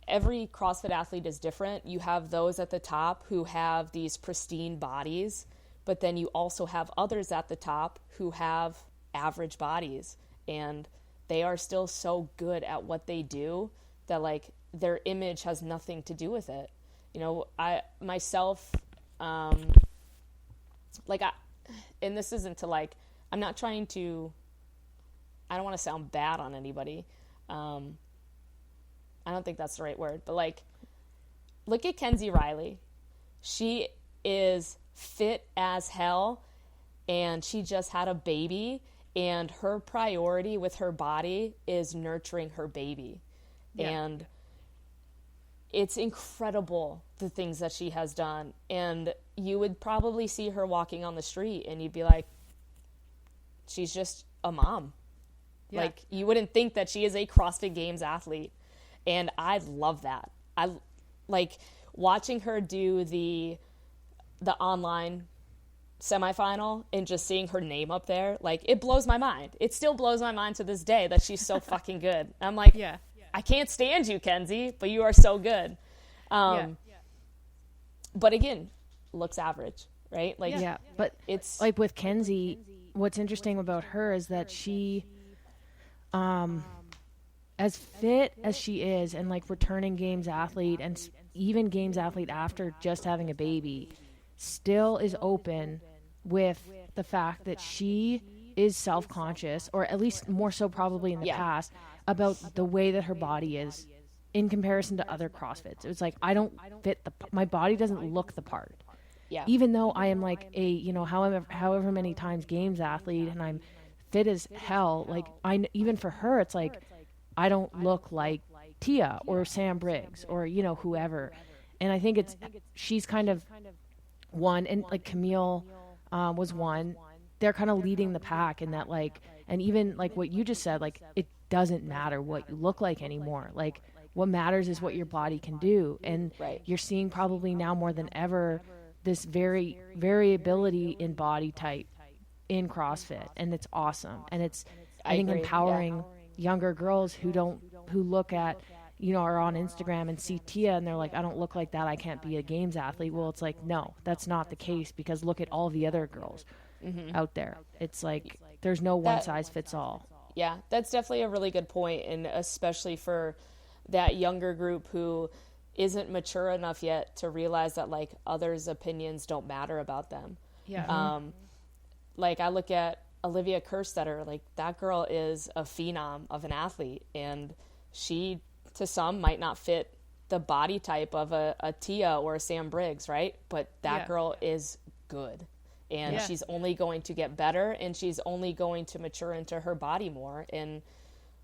every CrossFit athlete is different. You have those at the top who have these pristine bodies, but then you also have others at the top who have average bodies, and they are still so good at what they do that like their image has nothing to do with it. I myself, and this isn't to like, I'm not trying to, I don't want to sound bad on anybody. I don't think that's the right word, but like, look at Kenzie Riley. She is fit as hell, and she just had a baby, and her priority with her body is nurturing her baby. Yeah. And it's incredible the things that she has done. And you would probably see her walking on the street and you'd be like, she's just a mom. Yeah. Like, you wouldn't think that she is a CrossFit Games athlete. And I love that. I like watching her do the online semifinal and just seeing her name up there. Like, it blows my mind. It still blows my mind to this day that she's so fucking good. I'm like, yeah. I can't stand you, Kenzie, but you are so good. But again, looks average, right? Like, Yeah, but it's like with Kenzie, what's interesting about her is that she, as fit as she is, and like returning games athlete, and even games athlete after just having a baby, still is open with the fact that she is self-conscious, or at least more so probably in the past, about the way that her body is in comparison to other CrossFits. It was like, I don't fit my body doesn't look the part. Yeah. Even though I am like a, you know, however many times games athlete, and I'm fit as hell, like even for her, it's like, I don't look like Tia or Sam Briggs or, you know, whoever. And I think she's kind of one, and like Camille was one. They're kind of leading the pack in that, like, and even like what you just said, like, it doesn't matter what you look like anymore. Like, what matters is what your body can do. And you're seeing probably now more than ever this variability in body type in CrossFit, and it's awesome. And it's, I think, empowering younger girls who look at, you know, are on Instagram and see Tia and they're like, I don't look like that, I can't be a games athlete. Well, it's like, no, that's not the case, because look at all the other girls out there. It's like, there's no one size fits all. Yeah, that's definitely a really good point, and especially for that younger group who isn't mature enough yet to realize that, like, others' opinions don't matter about them. Yeah. Like, I look at Olivia Kerstetter, like, that girl is a phenom of an athlete, and she, to some, might not fit the body type of a Tia or a Sam Briggs, right? But that girl is good, and she's only going to get better, and she's only going to mature into her body more. And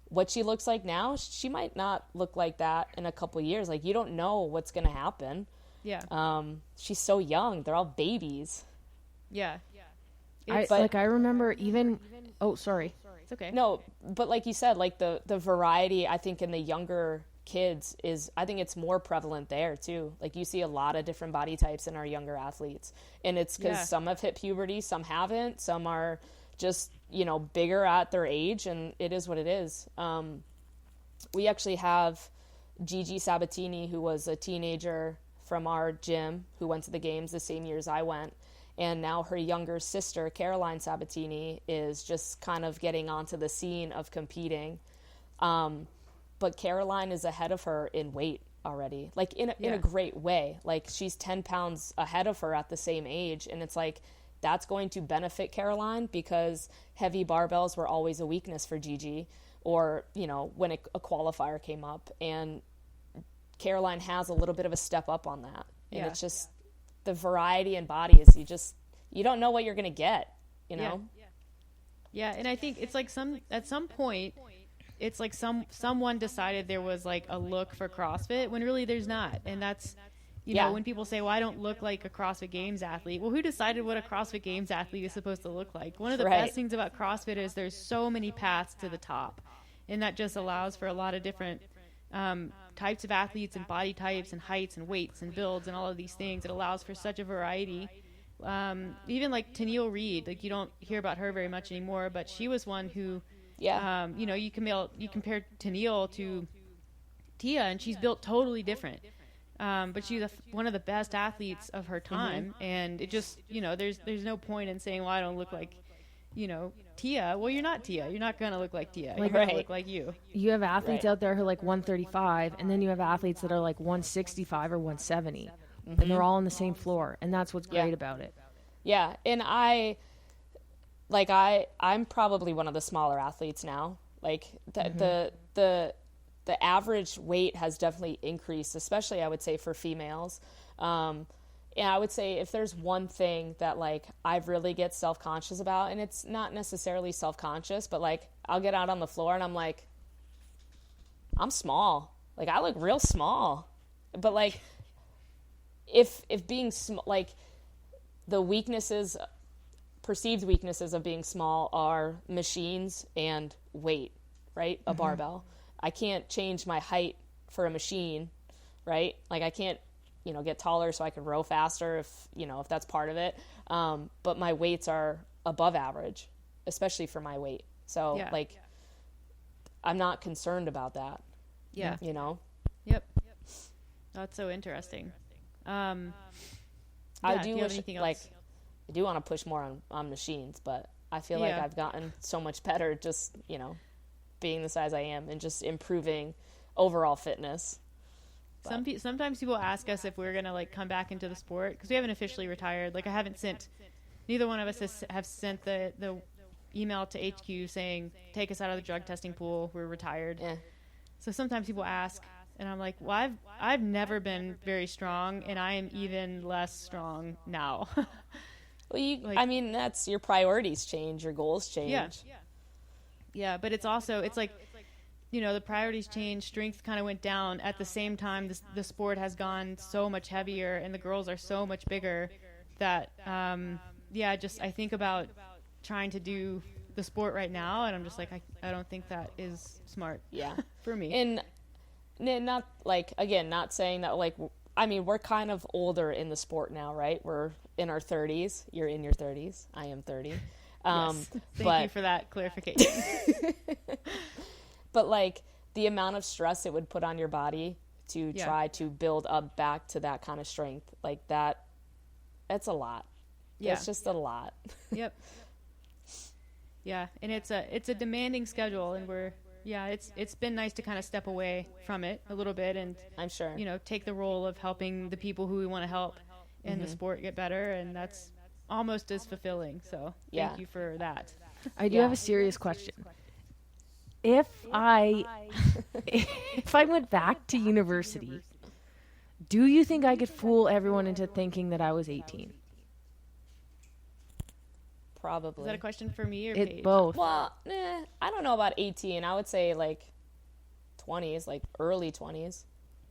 what she looks like now, she might not look like that in a couple of years. Like, you don't know what's going to happen. Yeah. She's so young. They're all babies. Yeah. I remember even, oh, sorry. It's okay. No, but like you said, like the variety, I think, in the younger kids is, I think it's more prevalent there too. Like, you see a lot of different body types in our younger athletes, and it's because some have hit puberty, some haven't, some are just, you know, bigger at their age, and it is what it is. We actually have Gigi Sabatini, who was a teenager from our gym, who went to the games the same year as I went. And now her younger sister, Caroline Sabatini, is just kind of getting onto the scene of competing. But Caroline is ahead of her in weight already, like in a great way. Like, she's 10 pounds ahead of her at the same age. And it's like, that's going to benefit Caroline, because heavy barbells were always a weakness for Gigi, or, you know, when a qualifier came up. And Caroline has a little bit of a step up on that. And it's just, the variety in bodies, you don't know what you're going to get, you know? Yeah. And I think it's like at some point, it's like someone decided there was like a look for CrossFit when really there's not. And that's, you know, when people say, well, I don't look like a CrossFit Games athlete. Well, who decided what a CrossFit Games athlete is supposed to look like? One of the best things about CrossFit is there's so many paths to the top. And that just allows for a lot of different types of athletes and body types and heights and weights and builds and all of these things. It allows for such a variety. Even like Tennille Reed, like, you don't hear about her very much anymore, but she was one who, you know, you compare Tennille to Tia, and she's built totally different. But she's one of the best athletes of her time. And it just, you know, there's no point in saying, well, I don't look like, you know, Tia. Well, you're not Tia. You're not going to look like Tia. You're going to look like you. You have athletes out there who are like 135, and then you have athletes that are like 165 or 170, and they're all on the same floor. And that's what's great about it. Yeah. And I'm probably one of the smaller athletes now. Like, the average weight has definitely increased, especially, I would say, for females. And I would say, if there's one thing that, like, I really get self-conscious about, and it's not necessarily self-conscious, but, like, I'll get out on the floor and I'm like, I'm small. Like, I look real small. But, like, if being like, the weaknesses, perceived weaknesses of being small are machines and weight, right? A barbell. I can't change my height for a machine, right? Like, I can't, you know, get taller so I can row faster if that's part of it. But my weights are above average, especially for my weight. So I'm not concerned about that. Yeah. you know? Yep. That's so interesting. I Yeah, do you have wish, anything like, else? I do want to push more on machines, but I feel like Yeah. I've gotten so much better just, being the size I am and just improving overall fitness. Sometimes people ask us if we're going to like come back into the sport because we haven't officially retired. Like I haven't sent, neither one of us have sent the email to HQ saying, take us out of the drug testing pool. We're retired. Yeah. So sometimes people ask, and I'm like, well, I've never been very strong, and I am even less strong now. Well, Like- that's your priorities change, your goals change. Yeah. Yeah, but it's also, it's like, the priorities change, strength kind of went down. At the same time, the sport has gone so much heavier, and the girls are so much bigger that, I think about trying to do the sport right now, and I'm just like, I don't think that is smart. Yeah. For me. And not like, again, not saying that, like, we're kind of older in the sport now, right? We're in our 30s. You're in your 30s. I am 30. Yes. Thank you for that clarification. But like the amount of stress it would put on your body to try to build up back to that kind of strength, like that's a lot. Yeah. It's just a lot. Yep. Yeah, and it's a demanding schedule, and it's been nice to kind of step away from it a little bit and I'm sure. take the role of helping the people who we want to help in the sport get better, and that's almost as fulfilling. So thank you for that. I do have a serious question. If I went back to university, do you think I could fool everyone into thinking that I was 18? Probably. Is that a question for me or Paige? Both. Well, I don't know about 18. I would say like 20s, like early 20s.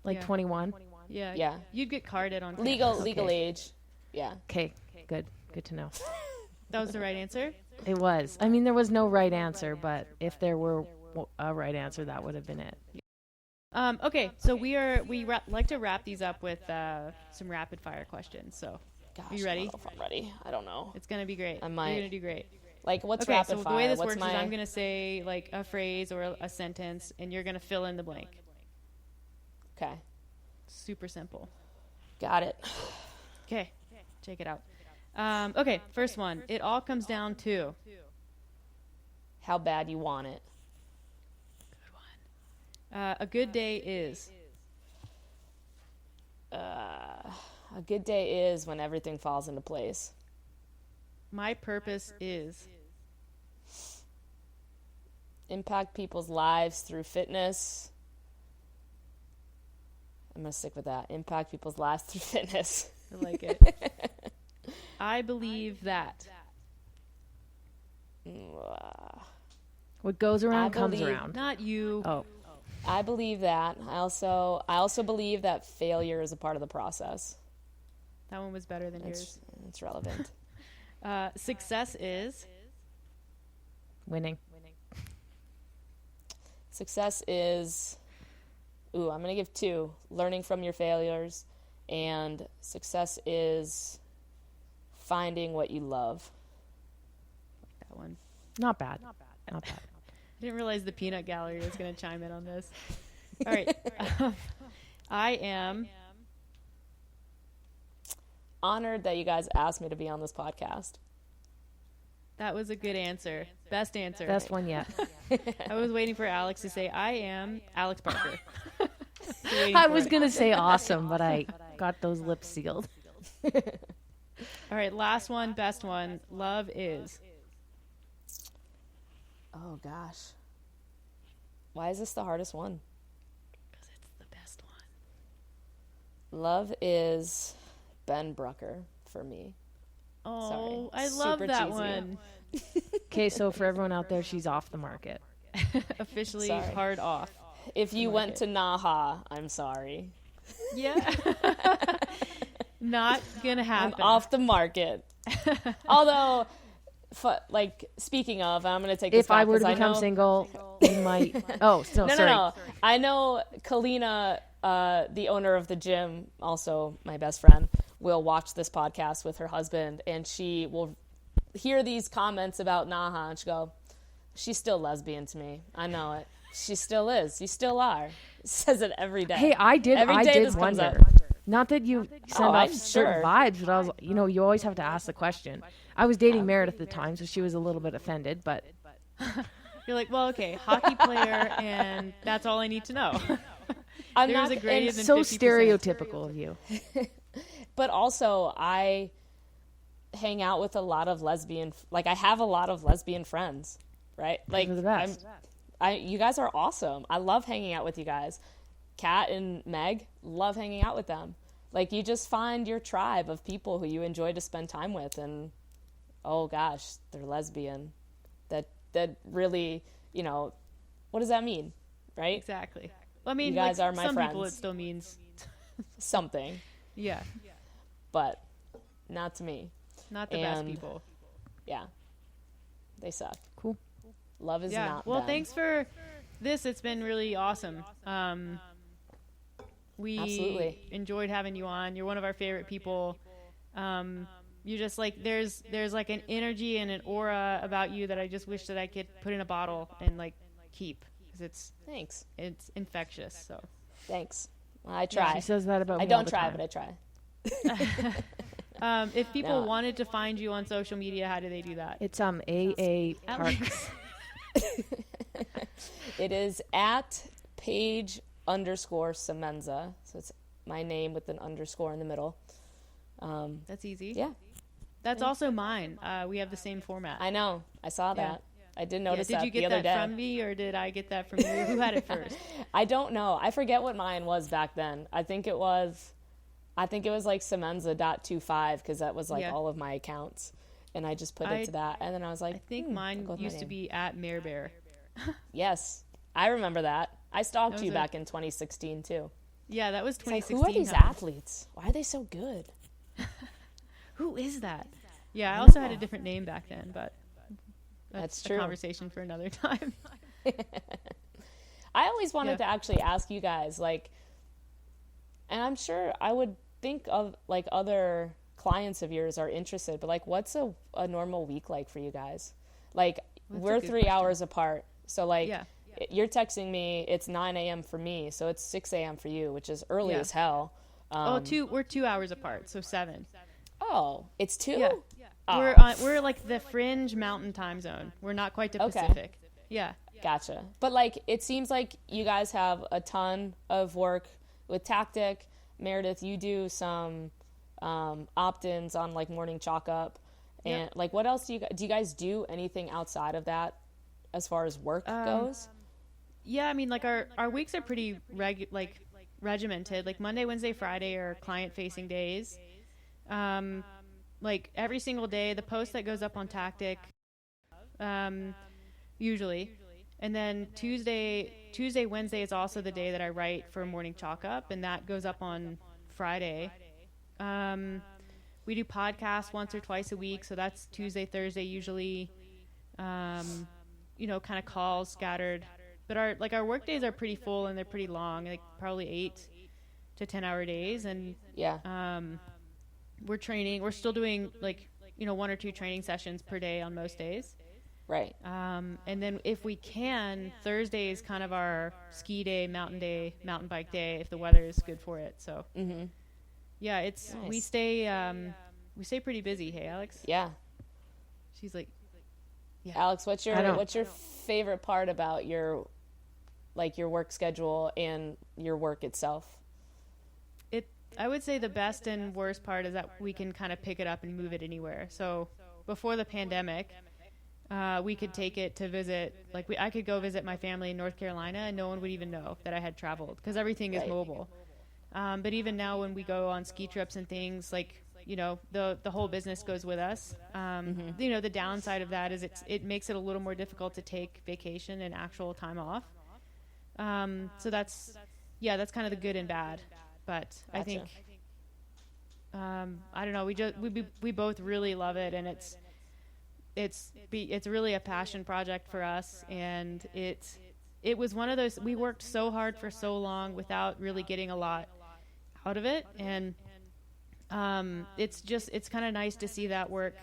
Like Yeah. 21? Yeah. Yeah. You'd get carded on campus. Legal age. Yeah. Okay, good. Good to know. That was the right answer? It was. I mean, there was no right answer, but if there were a right answer, that would have been it. Okay, so we like to wrap these up with some rapid fire questions. So Gosh, you ready? I don't know if I'm ready. I don't know. it's gonna be great. I might. You're gonna do great. Like, what's Okay, rapid so fire? the way this What's works is I'm gonna say like a phrase or a sentence, and you're gonna fill in the blank. Okay. Super simple. Got it. Okay, check it out. Okay, first one. It all comes down to How bad you want it. a good day is A good day is when everything falls into place. my purpose is Impact people's lives through fitness. I'm going to stick with that. Impact people's lives through fitness. I like it. I believe that What goes around I comes believe- around. not you. Oh, I believe that. I also believe that failure is a part of the process. That one was better than yours. It's relevant. Success is winning. Success is, I'm going to give 2. Learning from your failures. And success is finding what you love. that one. Not bad. Not bad. I didn't realize the peanut gallery was going to chime in on this. All right. I am Honored that you guys asked me to be on this podcast. That was a good answer. Best answer. Best one yet. I was waiting for Alex to say, I am Alex Parker. I was going to say awesome, but I got those lips sealed. All right, last one, best one. Love is. Oh, gosh. Why is this the hardest one? Because it's the best one. Love is Ben Brucker for me. Oh, Sorry. I love Super that cheesy. one. Okay, so for everyone out there, she's off the market. Officially Sorry. hard off. If you went to Naha, I'm sorry. Yeah. Not gonna I'm happen. off the market. Although, speaking of, I'm going to take this If I back were to 'cause become know- single, you might. Oh, so No, sorry. no. I know Kalina, the owner of the gym, also my best friend, will watch this podcast with her husband, and she will hear these comments about Naha, and she'll go, she's still lesbian to me. I know it. She still is. You still are. says it every day. Hey, I did this comes wonder. up. Not that you send Oh, off I'm certain sure. vibes, but I was, you always have to ask the question. I was dating Meredith at the time, so she was a little bit offended, but You're like, well, okay, hockey player, and that's all I need to know. I'm There's not a greater and than so 50%. stereotypical of you. But also, I hang out with a lot of I have a lot of lesbian friends, right? Like, Those are the best. You guys are awesome. I love hanging out with you guys. Kat and Meg, love hanging out with them. Like, you just find your tribe of people who you enjoy to spend time with, and oh gosh, they're lesbian. That really, what does that mean, right? Exactly. Well, I mean, You guys like, are my some people it friends. still means, Something, yeah, but not to me. not the best And- people. Yeah, they suck. Cool. Love is Yeah. not Well, them. thanks for this. It's been really awesome. We Absolutely. enjoyed having you on. You're one of our favorite people. You just like there's like an energy and an aura about you that I just wish that I could put in a bottle and like keep, because Thanks. it's infectious. So Thanks. I try. She says that about me I all don't the try, time. but I try. if people No. wanted to find you on social media, how do they do that? It's AA Park. Alex. It is at Paige_Semenza. So it's my name with an underscore in the middle. That's easy. Yeah, That's also mine. We have the same format. I know. I saw that. I did notice Did that you the get other that day. from me, or did I get that from you? Who had it first? I don't know. I forget what mine was back then. I think it was like Semenza.25, because that was like Yeah. all of my accounts. And I just put it to that. And then I was like, I think I'll mine go with my used to name. be at Mare Bear. Yes, I remember that. I stalked That you was a- back in 2016 too. Yeah, that was It's like, 2016. who are these huh? athletes? Why are they so good? Who is that? Yeah, I also had a different name back then, but That's a true. conversation for another time. I always wanted Yeah. to actually ask you guys, like, and I'm sure I would think of like other clients of yours are interested, but like, what's a normal week like for you guys? Like, we're good 3 question. hours apart, so like, Yeah. you're texting me, it's 9 a.m. for me, so it's 6 a.m. for you, which is early Yeah. as hell. We're 2 hours apart, so 7. Oh, it's 2? Yeah. Oh, We're like the fringe mountain time zone. We're not quite the Okay. Pacific. Yeah. Gotcha. But like, it seems like you guys have a ton of work with Tactic. Meredith, you do some opt-ins on like morning chalk up, and like, what else do you guys do anything outside of that as far as work goes? Yeah, I mean, like our weeks are pretty regimented. Like Monday, Wednesday, Friday are client-facing days. Like every single day, the post that goes up on Tactic, usually, and then Tuesday, Wednesday is also the day that I write for Morning Chalk Up, and that goes up on Friday. We do podcasts once or twice a week, so that's Tuesday, Thursday usually. Kind of calls scattered. But our work days are pretty full and they're pretty long, like probably 8 to 10 hour days. And Yeah. we're still doing 1 or 2 training sessions per day on most days. Right. And then if we can, Thursday is kind of our ski day, mountain bike day, if the weather is good for it. So yeah, it's we Nice. stay pretty busy. Hey, Alex. Yeah. She's like, Alex, what's I don't- your favorite part about your work schedule and your work itself? I would say the best and worst part is that we can kind of pick it up and move it anywhere. So before the pandemic, we could take it to visit. I could go visit my family in North Carolina, and no one would even know that I had traveled because everything is Right. mobile. But even now, when we go on ski trips and things, the whole business goes with us. The downside of that is it makes it a little more difficult to take vacation and actual time off. So that's kind of the good and bad. But I Gotcha. think I don't know. We both really love it, and it's really a passion project for us. And it was one of those, we worked so hard for so long without really getting a lot out of it, and it's kind of nice to see that work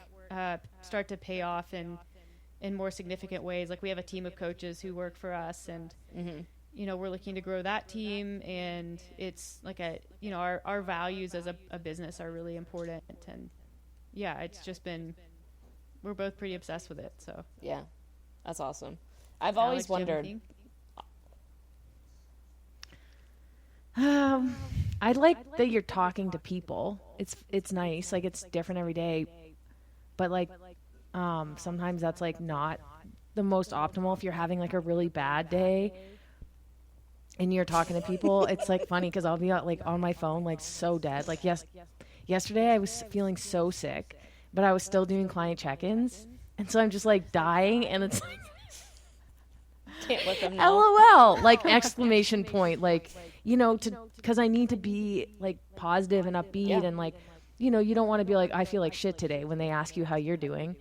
start to pay off in more significant ways. Like we have a team of coaches who work for us, and we're looking to grow that team, and it's like our values as a business are really important. And yeah, it's just been, we're both pretty obsessed with it. So Yeah, that's awesome. I've always Alex, do you have wondered. anything? I like that you're talking to people. It's nice. Like, it's different every day. But like, sometimes that's like not the most optimal if you're having like a really bad day and you're talking to people. It's like funny because I'll be like on my phone, like so dead. Like, yesterday I was feeling so sick, but I was still doing client check-ins. And so I'm just like dying, and it's like, Can't let them know. LOL, like exclamation point, like, because I need to be like positive and upbeat, Yeah. and like, you don't want to be like, I feel like shit today when they ask you how you're doing.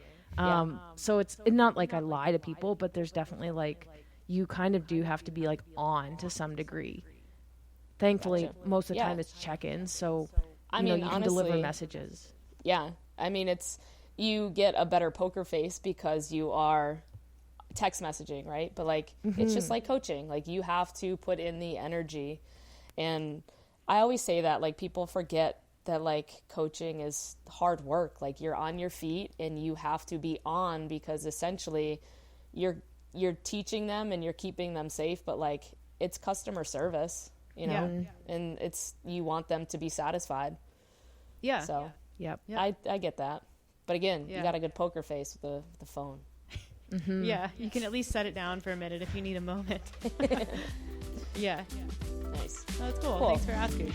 So it's not like I lie to people, but there's definitely like, you kind of do have to be like on to some degree. Thankfully, Gotcha. most of the Yeah. time it's check-ins, so I mean, you can deliver honestly, messages. Yeah, I mean, you get a better poker face because you are text messaging, right? But like, it's just like coaching. Like, you have to put in the energy. And I always say that, like, people forget that like coaching is hard work. Like, you're on your feet and you have to be on, because essentially you're teaching them and you're keeping them safe, but like, it's customer service, and you want them to be satisfied. Yeah. So Yep. Yeah. I get that. But again, you Yeah. got a good poker face with the phone. Yeah, you can at least set it down for a minute if you need a moment. Yeah. Nice. Oh, that's cool. Cool. Thanks for asking.